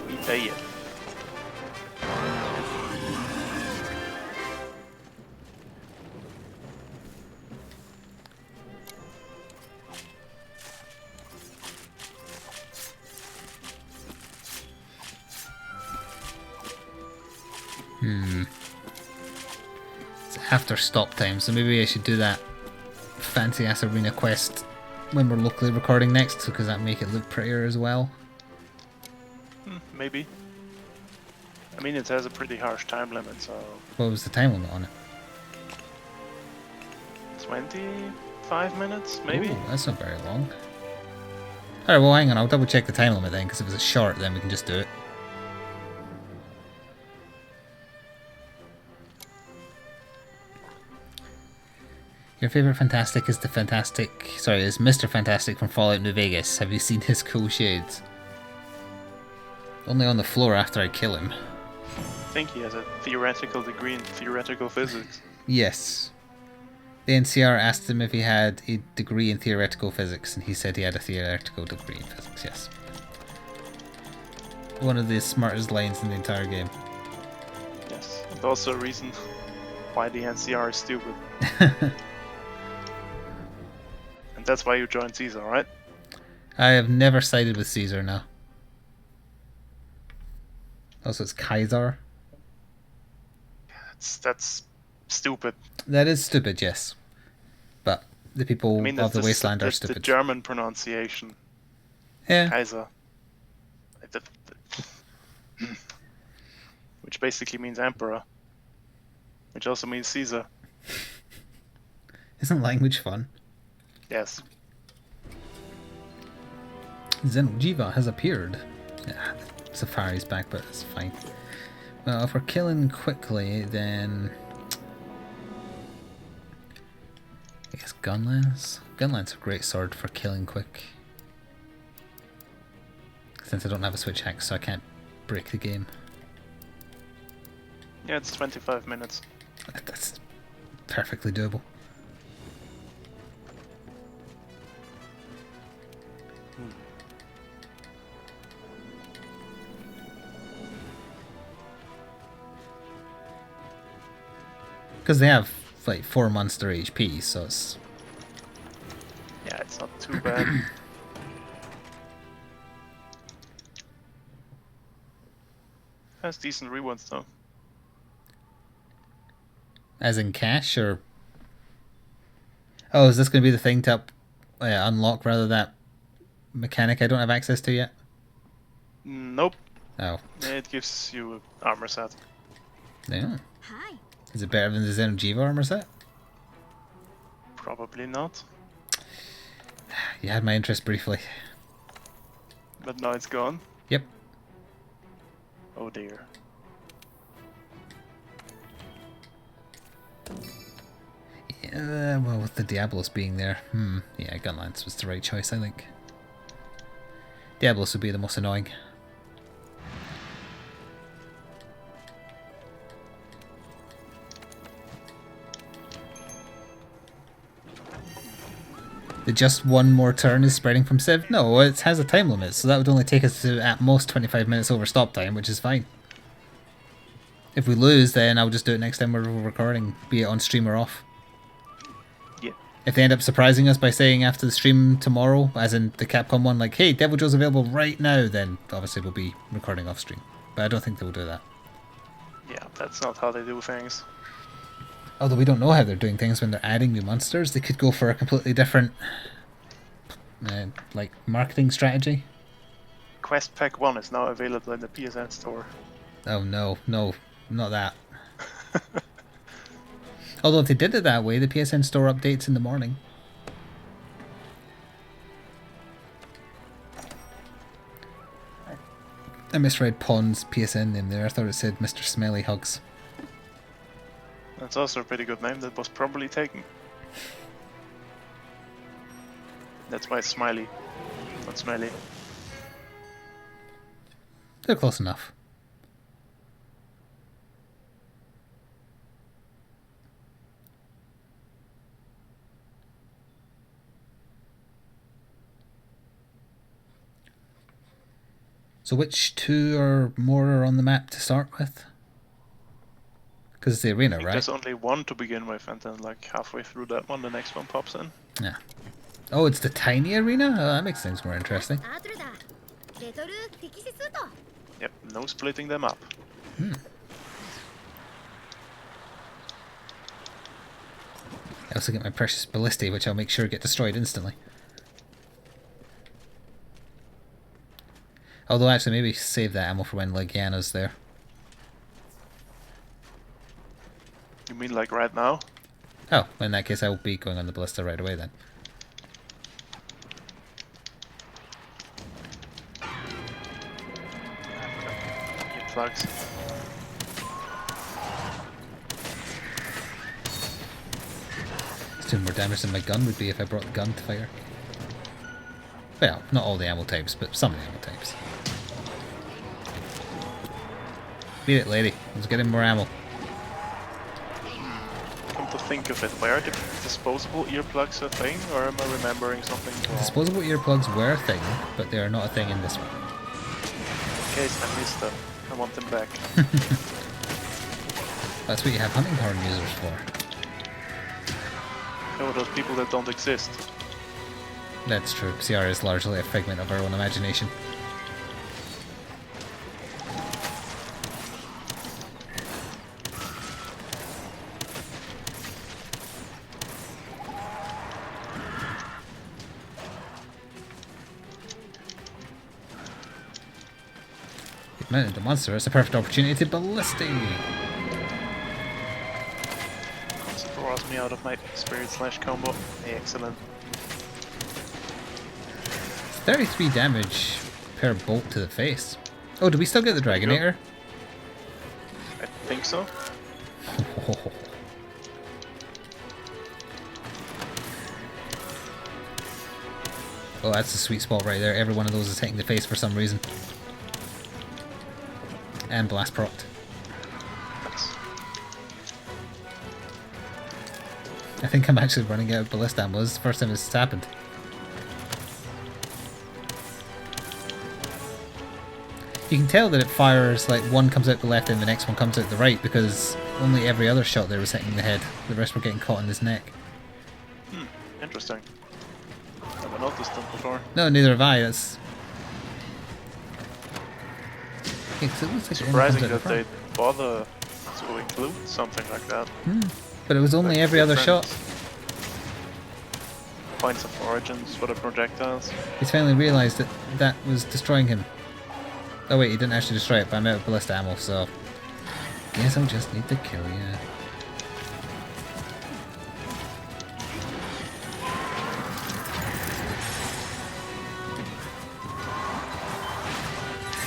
B: We pay it.
A: It's after stop time, so maybe I should do that fancy ass arena quest when we're locally recording next, because that make it look prettier as well.
B: Maybe. I mean, it has a pretty harsh time limit, so...
A: What was the time limit on it?
B: 25 minutes, maybe?
A: Ooh, that's not very long. Alright, well hang on, I'll double check the time limit then, because if it's a short, then we can just do it. Your favourite Fantastic is the Fantastic... Sorry, is Mr. Fantastic from Fallout New Vegas. Have you seen his cool shades? Only on the floor after I kill him.
B: I think he has a theoretical degree in theoretical physics.
A: Yes. The NCR asked him if he had a degree in theoretical physics, and he said he had a theoretical degree in physics, yes. One of the smartest lines in the entire game.
B: Yes, and also a reason why the NCR is stupid. And that's why you joined Caesar, right?
A: I have never sided with Caesar now. Also, it's Kaiser.
B: That's stupid.
A: That is stupid, yes. But the people of the Wasteland are stupid.
B: The German pronunciation.
A: Yeah.
B: Kaiser. Which basically means emperor. Which also means Caesar.
A: Isn't language fun?
B: Yes.
A: Xenojiva has appeared. Yeah, Safari's back, but it's fine. Well, if we're killing quickly, then I guess Gunlance. Gunlance a great sword for killing quick. Since I don't have a switch hack, so I can't break the game.
B: Yeah, it's 25 minutes.
A: That's perfectly doable. Because they have like 4 months their HP, so it's...
B: Yeah, it's not too bad. Has decent rewards though.
A: As in cash, or... Oh, is this going to be the thing to unlock rather that mechanic I don't have access to yet?
B: Nope.
A: Oh.
B: It gives you an armor set.
A: Yeah. Is it better than the Xenojiva armor set?
B: Probably not.
A: You had my interest briefly.
B: But now it's gone?
A: Yep.
B: Oh dear.
A: Yeah, well, with the Diablos being there, yeah, Gunlance was the right choice, I think. Diablos would be the most annoying. The just one more turn is spreading from Civ? No, it has a time limit, so that would only take us to at most 25 minutes over stop time, which is fine. If we lose, then I'll just do it next time we're recording, be it on stream or off.
B: Yeah.
A: If they end up surprising us by saying after the stream tomorrow, as in the Capcom one, like, hey, Devil Joe's available right now, then obviously we'll be recording off stream. But I don't think they'll do that.
B: Yeah, that's not how they do things.
A: Although we don't know how they're doing things when they're adding new monsters. They could go for a completely different, like, marketing strategy.
B: Quest Pack 1 is now available in the PSN store.
A: Oh no, no, not that. Although if they did it that way, the PSN store updates in the morning. I misread Pond's PSN name there. I thought it said Mr. Smelly Hugs.
B: That's also a pretty good name that was probably taken. That's why it's Smiley, not Smelly.
A: They're close enough. So which two or more are on the map to start with? Because it's the arena, right?
B: There's only one to begin with, and then like halfway through that one, the next one pops in.
A: Yeah. Oh, it's the tiny arena? Oh, that makes things more interesting.
B: Yep, no splitting them up.
A: I also get my precious ballistae, which I'll make sure get destroyed instantly. Although actually, maybe save that ammo for when Legiana's there.
B: You mean like right now?
A: Oh, in that case I will be going on the ballista right away then.
B: Get plugs.
A: It's doing more damage than my gun would be if I brought the gun to fire. Well, not all the ammo types, but some of the ammo types. Beat it, lady. Let's get him more ammo.
B: Come to think of it, were the disposable earplugs a thing, or am I remembering something wrong?
A: Disposable earplugs were a thing, but they are not a thing in this one.
B: In case I missed them, I want them back.
A: That's what you have hunting horn users for.
B: No, those people that don't exist.
A: That's true. CR is largely a figment of our own imagination. You've mounted the monster. It's a perfect opportunity to ballistic.
B: Draws me out of my spirit slash combo. Excellent.
A: 33 damage per bolt to the face. Oh, do we still get the Dragonator?
B: I think so.
A: Oh, that's a sweet spot right there. Every one of those is hitting the face for some reason. And blast proct.
B: Nice.
A: I think I'm actually running out of ballista ammo. This is the first time this has happened. You can tell that it fires, like, one comes out the left and the next one comes out the right, because only every other shot there was hitting the head. The rest were getting caught in his neck.
B: Interesting. Never noticed them before.
A: No, neither have I. That's... Yeah, 'cause it looks like it only comes
B: Surprising
A: out the
B: that they
A: front.
B: bother to include something like that.
A: But it was only
B: Like
A: every other
B: different
A: shot.
B: Points of origins for the projectiles.
A: He's finally realised that that was destroying him. Oh wait, he didn't actually destroy it, but I'm out of ballista ammo, so... Guess I'll just need to kill you.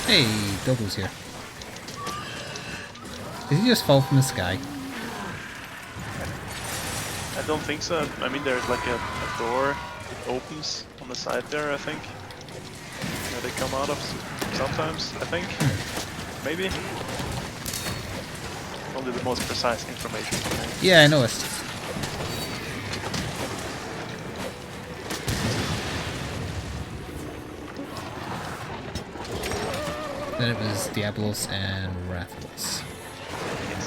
A: Hey, Dogo's here. Did he just fall from the sky?
B: I don't think so. I mean, there's like a door that opens on the side there, I think. Where they come out of sometimes, I think. Maybe. Only the most precise information for me.
A: Yeah, I noticed. Then it was Diablos and Rathlos.
B: Yes.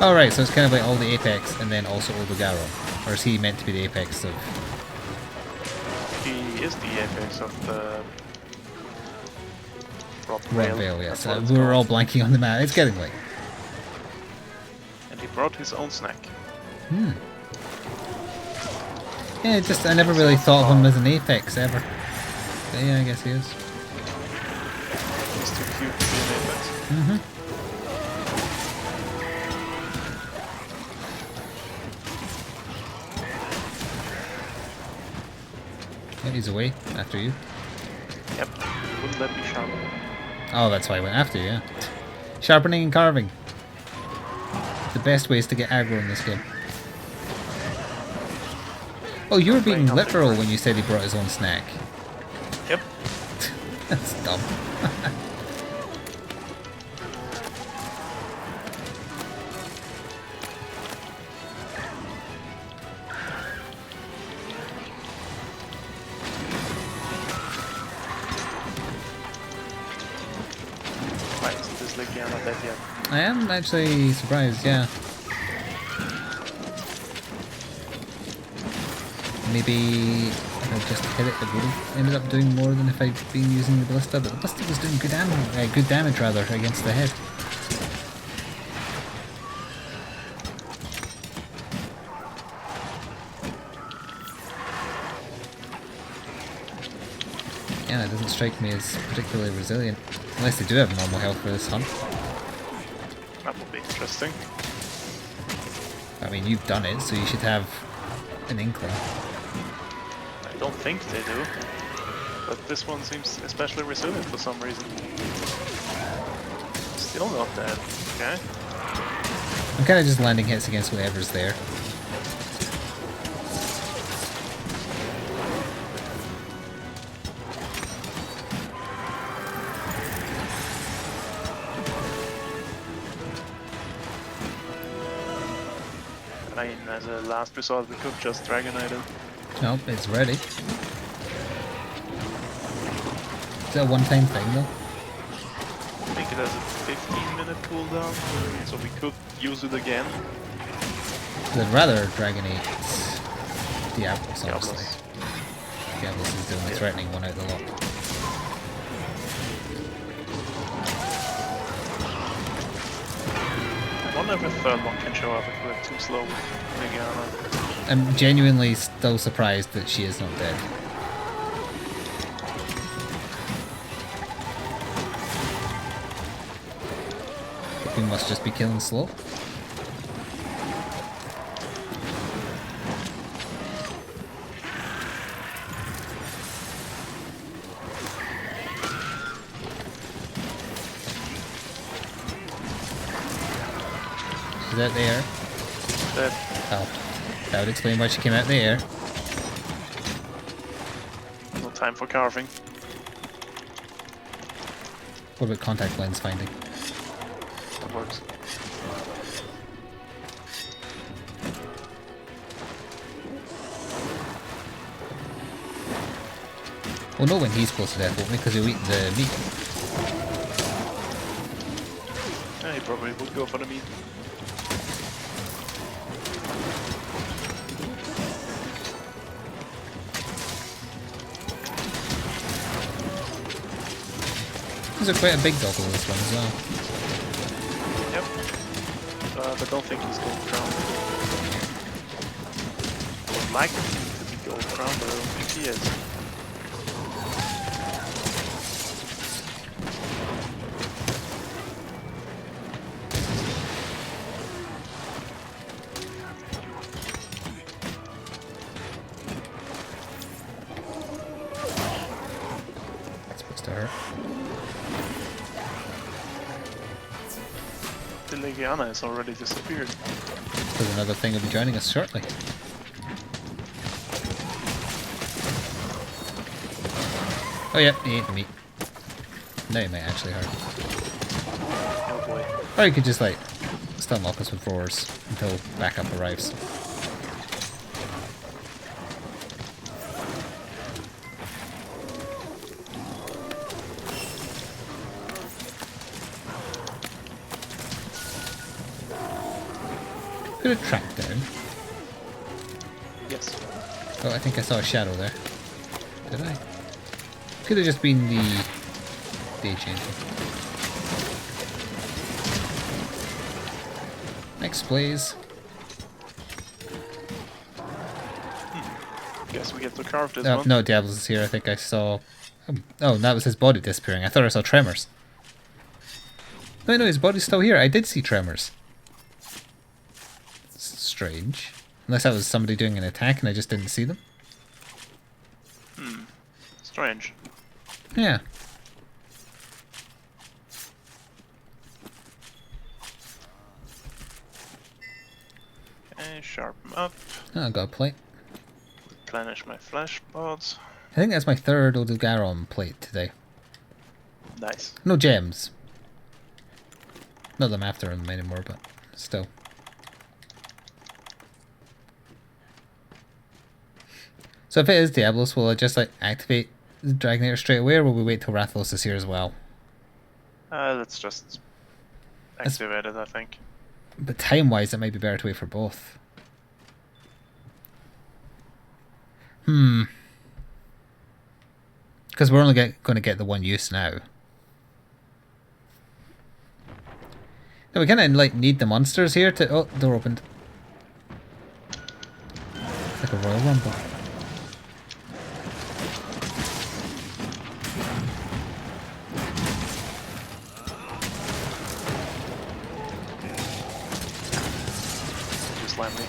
A: Oh right, so it's kind of like all the Apex and then also Obligaro. Or is he meant to be the Apex of...
B: He is the apex of the Rot
A: Vale,
B: Vale,
A: yes.
B: that's what it's
A: We were all
B: called.
A: blanking on the map. It's getting late.
B: And he brought his own snack.
A: Yeah, just I never really thought of him as an Apex ever. But yeah, I guess he is.
B: He's too cute to be an apex.
A: Yeah, he's away after you.
B: Yep, wouldn't let me sharpen.
A: Oh, that's why I went after you, yeah. Sharpening and carving. The best ways to get aggro in this game. Oh, you were being literal when you said he brought his own snack.
B: Yep.
A: That's dumb.
B: Why isn't this Legiana dead yet?
A: I am actually surprised, yeah. Maybe if I just hit it, it would have ended up doing more than if I'd been using the ballista, but the ballista was doing good damage rather against the head. Yeah, it doesn't strike me as particularly resilient. Unless they do have normal health for this hunt.
B: That would be interesting.
A: I mean, you've done it, so you should have an inkling.
B: I don't think they do. But this one seems especially resilient for some reason. Still not dead. Okay.
A: I'm kind of just landing hits against whatever's there.
B: I mean, as a last resort, we could just Dragonite it.
A: Nope, it's ready. Is that a one-time thing though?
B: I think it has a 15-minute cooldown, so we could use it again.
A: I'd rather Dragonite Diablos, honestly.
B: Diablos.
A: Diablos is the only threatening one out of the lot.
B: I wonder if a third one can show up if we're too slow with Legiana.
A: I'm genuinely still surprised that she is not dead. We must just be killing slow. Is that the air?
B: Dead.
A: Oh, that would explain why she came out of the air.
B: No time for carving.
A: What about contact lens finding?
B: That works.
A: We'll know when he's close to death, won't we? Because he'll eat the meat.
B: Yeah, he probably would go for the meat.
A: These are quite a big doggo, this one as well.
B: Yep. But I don't think he's gold crown. I would like him to be gold crown, but I don't think he is.
A: That's supposed to hurt.
B: The Legiana has already disappeared.
A: There's another thing will be joining us shortly. Oh yeah, he ate the meat. Now he might actually hurt.
B: Oh boy.
A: Or you could just like stun lock us with roars until backup arrives. Could have tracked down.
B: Yes.
A: Oh, I think I saw a shadow there. Did I? Could have just been the day changing. Next, please.
B: Guess we get to carve this
A: Oh,
B: one.
A: no, Diablos is here. I think I saw... Oh, that was his body disappearing. I thought I saw tremors. No, his body's still here. I did see tremors. Strange. Unless that was somebody doing an attack and I just didn't see them.
B: Strange.
A: Yeah.
B: Okay, sharpen up.
A: Oh, I got a plate.
B: Replenish my flesh pods.
A: I think that's my third Odogaron plate today.
B: Nice.
A: No gems. Not that I'm after them anymore, but still. So if it is Diablos, will I just like activate the Dragonator straight away, or will we wait till Rathalos is here as well?
B: Let's just activate it, I think.
A: But time-wise, it might be better to wait for both. Because we're only going to get the one use now. No, we kind of like need the monsters here to... Oh, door opened. It's like a Royal Rumble.
B: Just slam me.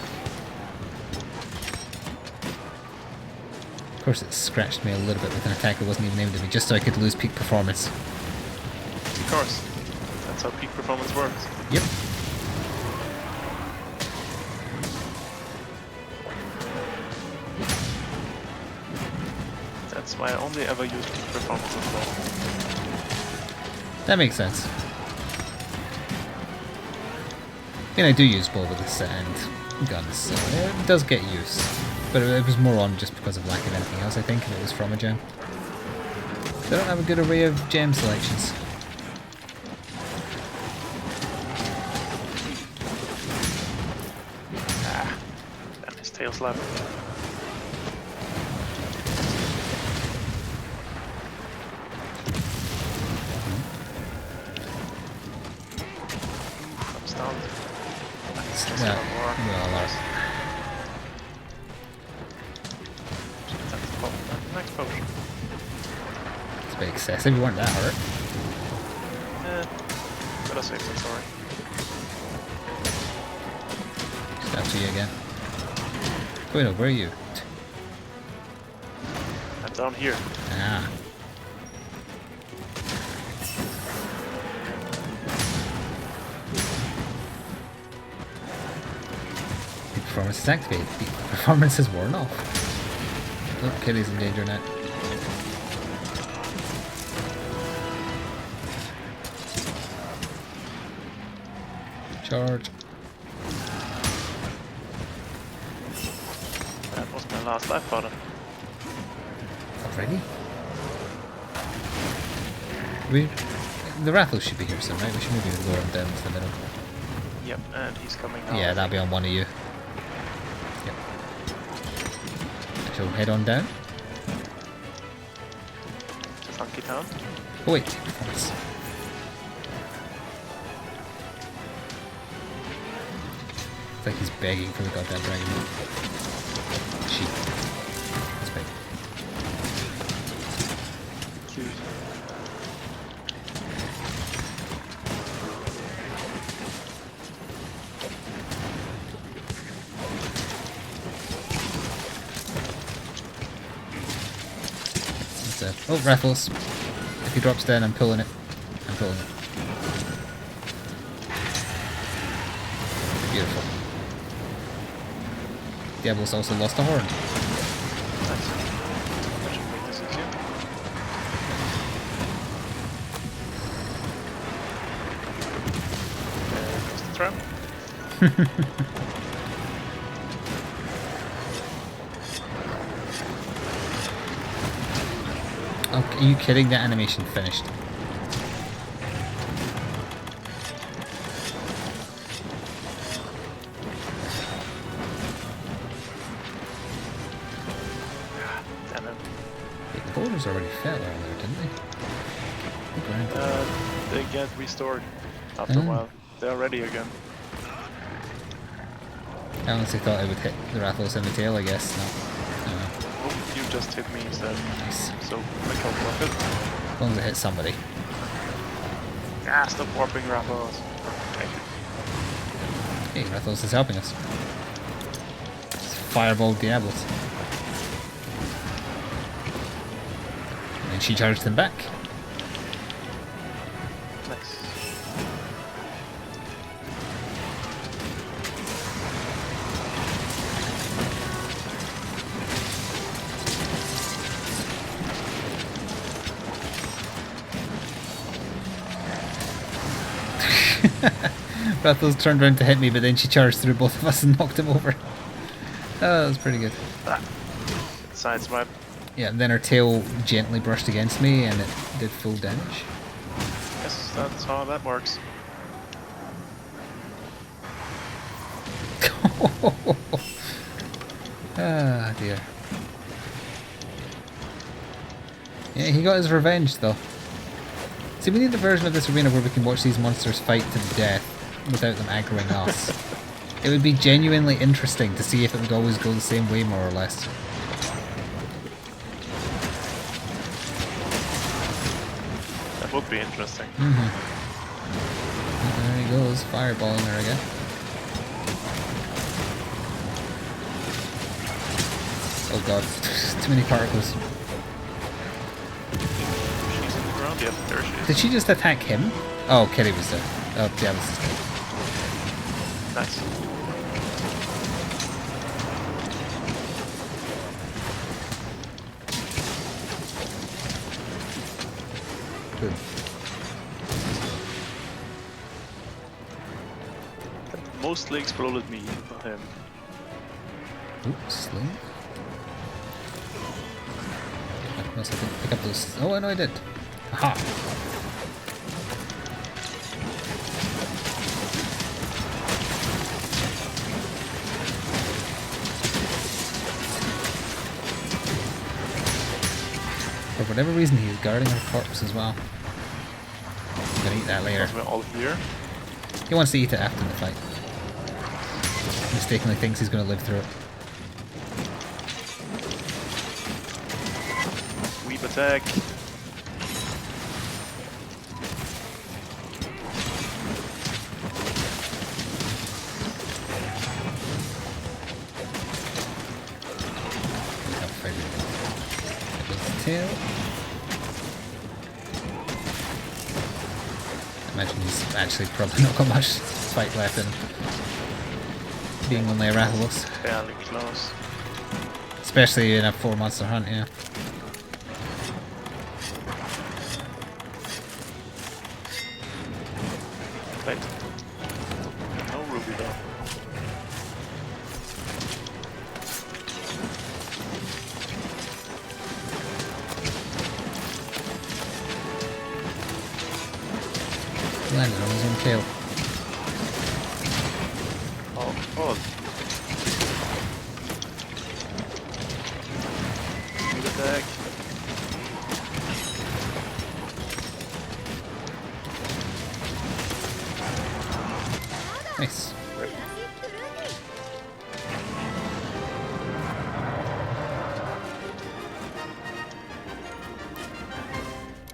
A: Of course, it scratched me a little bit with an attack that wasn't even aimed at me, just so I could lose peak performance.
B: Of course. That's how peak performance works.
A: Yep.
B: That's why I only ever use peak performance as well.
A: That makes sense. And I do use bow with this end. guns, so it does get used. But it was more on just because of lack of anything else, I think, if it was from a gem. They don't have a good array of gem selections.
B: And his tail's left. I'm stunned.
A: Yeah, well,
B: Next potion.
A: it's a bit excessive, you weren't that hurt.
B: Gotta save some story.
A: Just after you again. Wait, no, where are you?
B: I'm down here.
A: Ah. The performance is activated. The performance has worn off. Oh, Kitty's in danger now. Charge.
B: That was my last life button.
A: Already? The Rathos should be here soon, right? We should maybe lower him down to the middle.
B: Yep, and he's coming now.
A: Yeah, that'll be on one of you. Yep. So head on down.
B: To Funky Town.
A: Oh wait, performance. It's like he's begging for the goddamn dragon. Sheep. That's big.
B: Cute.
A: That's it. Oh, Raffles. If he drops down, I'm pulling it. I'm pulling it. Beautiful. Diablo's also lost a horn.
B: Nice. That should make this easier. There's the trap.
A: Oh, are you kidding? That animation finished.
B: Damn it.
A: Wait, the borders already fell earlier, didn't they?
B: They get restored after a while. They're ready again.
A: I honestly thought I would hit the Rathos in the tail, I guess. No.
B: Oh, you just hit me instead.
A: Nice.
B: So, I can't block it.
A: As long as I hit somebody.
B: Ah, stop warping Rappos. Thank you.
A: Hey, Rathos is helping us. Just fireball Diablos. And she charged them back.
B: Nice.
A: Rathos turned around to hit me, but then she charged through both of us and knocked him over. Oh, that was pretty good.
B: Ah. Sideswipe.
A: Yeah, and then her tail gently brushed against me and it did full damage.
B: Yes, that's how that works.
A: Ah, dear. Yeah, he got his revenge though. See, we need a version of this arena where we can watch these monsters fight to the death without them aggroing us. It would be genuinely interesting to see if it would always go the same way, more or less.
B: That would be interesting.
A: There he goes, fireballing her again. Oh god, too many particles.
B: She's in the ground yet. There she is.
A: Did she just attack him? Oh, Kitty was there. Oh, yeah, this is good.
B: Nice.
A: Good.
B: mostly exploded me, not him.
A: Oops, sling. Unless I didn't pick up those. Oh, I know I did. Aha! For whatever reason, he's guarding her corpse as well. I'm gonna eat that later.
B: We're all here.
A: He wants to eat it after the fight. Mistakenly thinks he's gonna live through it.
B: Sweep attack.
A: Tail. I imagine he's actually probably not got much fight left in him. Being only a Rathalos.
B: Fairly close.
A: Especially in a 4 monster hunt, yeah.
B: Wait. No ruby though.
A: Landed on his own tail.
B: Oh. Sweep attack.
A: Nice.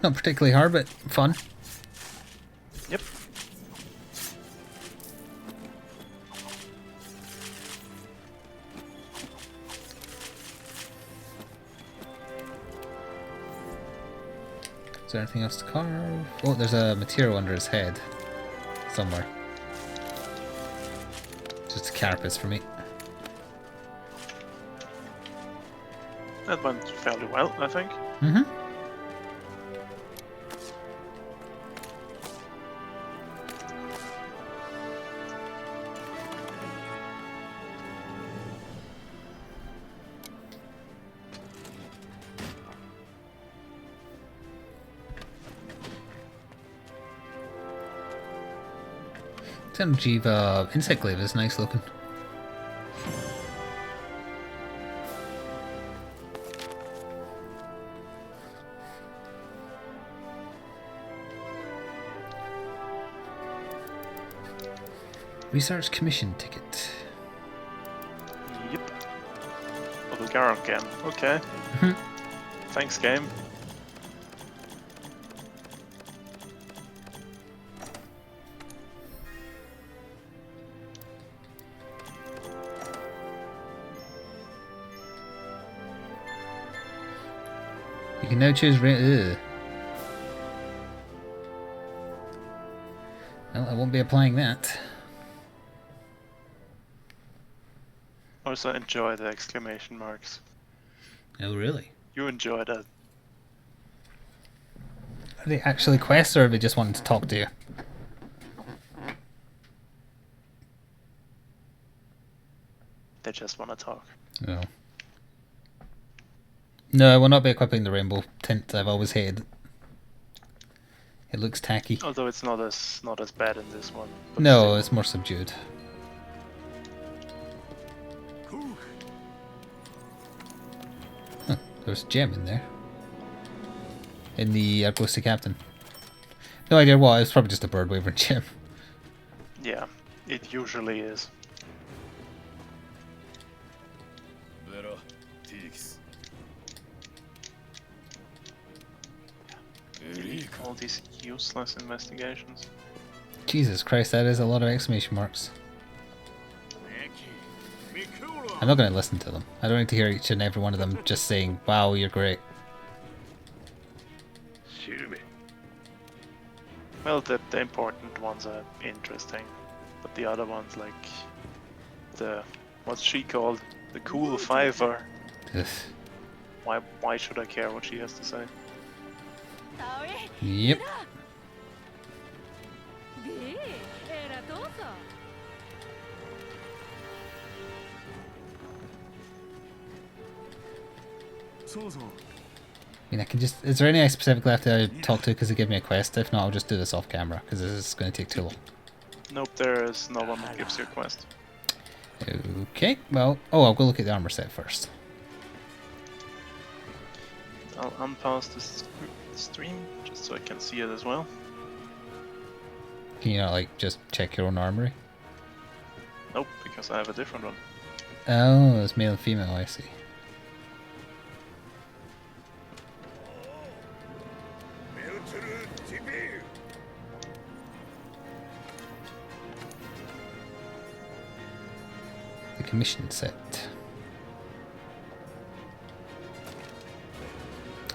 A: Not particularly hard, but fun.
B: Yep.
A: Is there anything else to carve? Oh, there's a material under his head. Somewhere. Just a carapace for me.
B: That went fairly well, I think.
A: Mm-hmm. Jiva insect glaive is nice looking. Research commission ticket.
B: Yep. Oh, the Garrett game. Okay. Thanks, game.
A: You can now choose. Well, I won't be applying that.
B: Also enjoy the exclamation marks.
A: Oh, really?
B: You enjoy that.
A: Are they actually quests, or are they just wanting to talk to you?
B: They just want to talk.
A: No. No, I will not be equipping the rainbow tint. I've always hated it. It looks tacky.
B: Although it's not as bad in this one. but
A: No,
B: still.
A: it's more subdued. Huh, there's a gem in there. In the ghosty captain. No idea why. It's probably just a bird wavering gem.
B: Yeah, it usually is. All these useless investigations.
A: Jesus Christ, that is a lot of exclamation marks. I'm not going to listen to them. I don't need to hear each and every one of them just saying, "Wow, you're great."
B: Well, the important ones are interesting, but the other ones, like the what's she called, the cool fiver.
A: Ugh.
B: Why should I care what she has to say?
A: Yep. I mean, I can just... Is there any I specifically have to talk to because they give me a quest? If not, I'll just do this off camera because this is going to take too long.
B: Nope, there is no one that gives you a quest.
A: Okay, well... Oh, I'll go look at the armor set first.
B: I'll unpause the stream just so I can see it as well.
A: Can you not, like, just check your own armory?
B: Nope, because I have a different one.
A: Oh, it's male and female, I see. The commission set.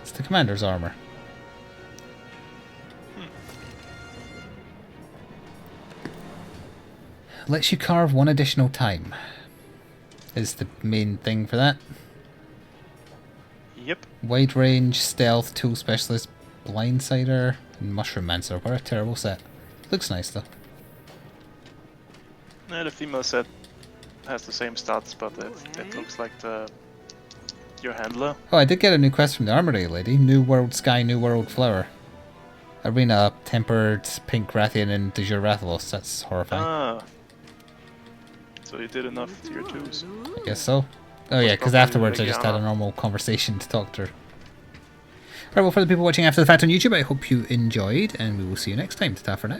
A: It's the commander's armor. Lets you carve one additional time. Is the main thing for that.
B: Yep.
A: Wide range, stealth, tool specialist, blindsider, and mushroom mancer. What a terrible set. Looks nice though.
B: Yeah, the female set has the same stats, but it looks like your handler.
A: Oh, I did get a new quest from the armory lady. New World Sky, New World Flower. Arena, Tempered, Pink Rathian, and De Jure Rathalos. That's horrifying.
B: Ah. So you did enough tier 2s.
A: I guess so. Oh yeah, because afterwards I just had a normal conversation to talk to her. Alright, well for the people watching after the fact on YouTube, I hope you enjoyed, and we will see you next time. Ta-ta for now.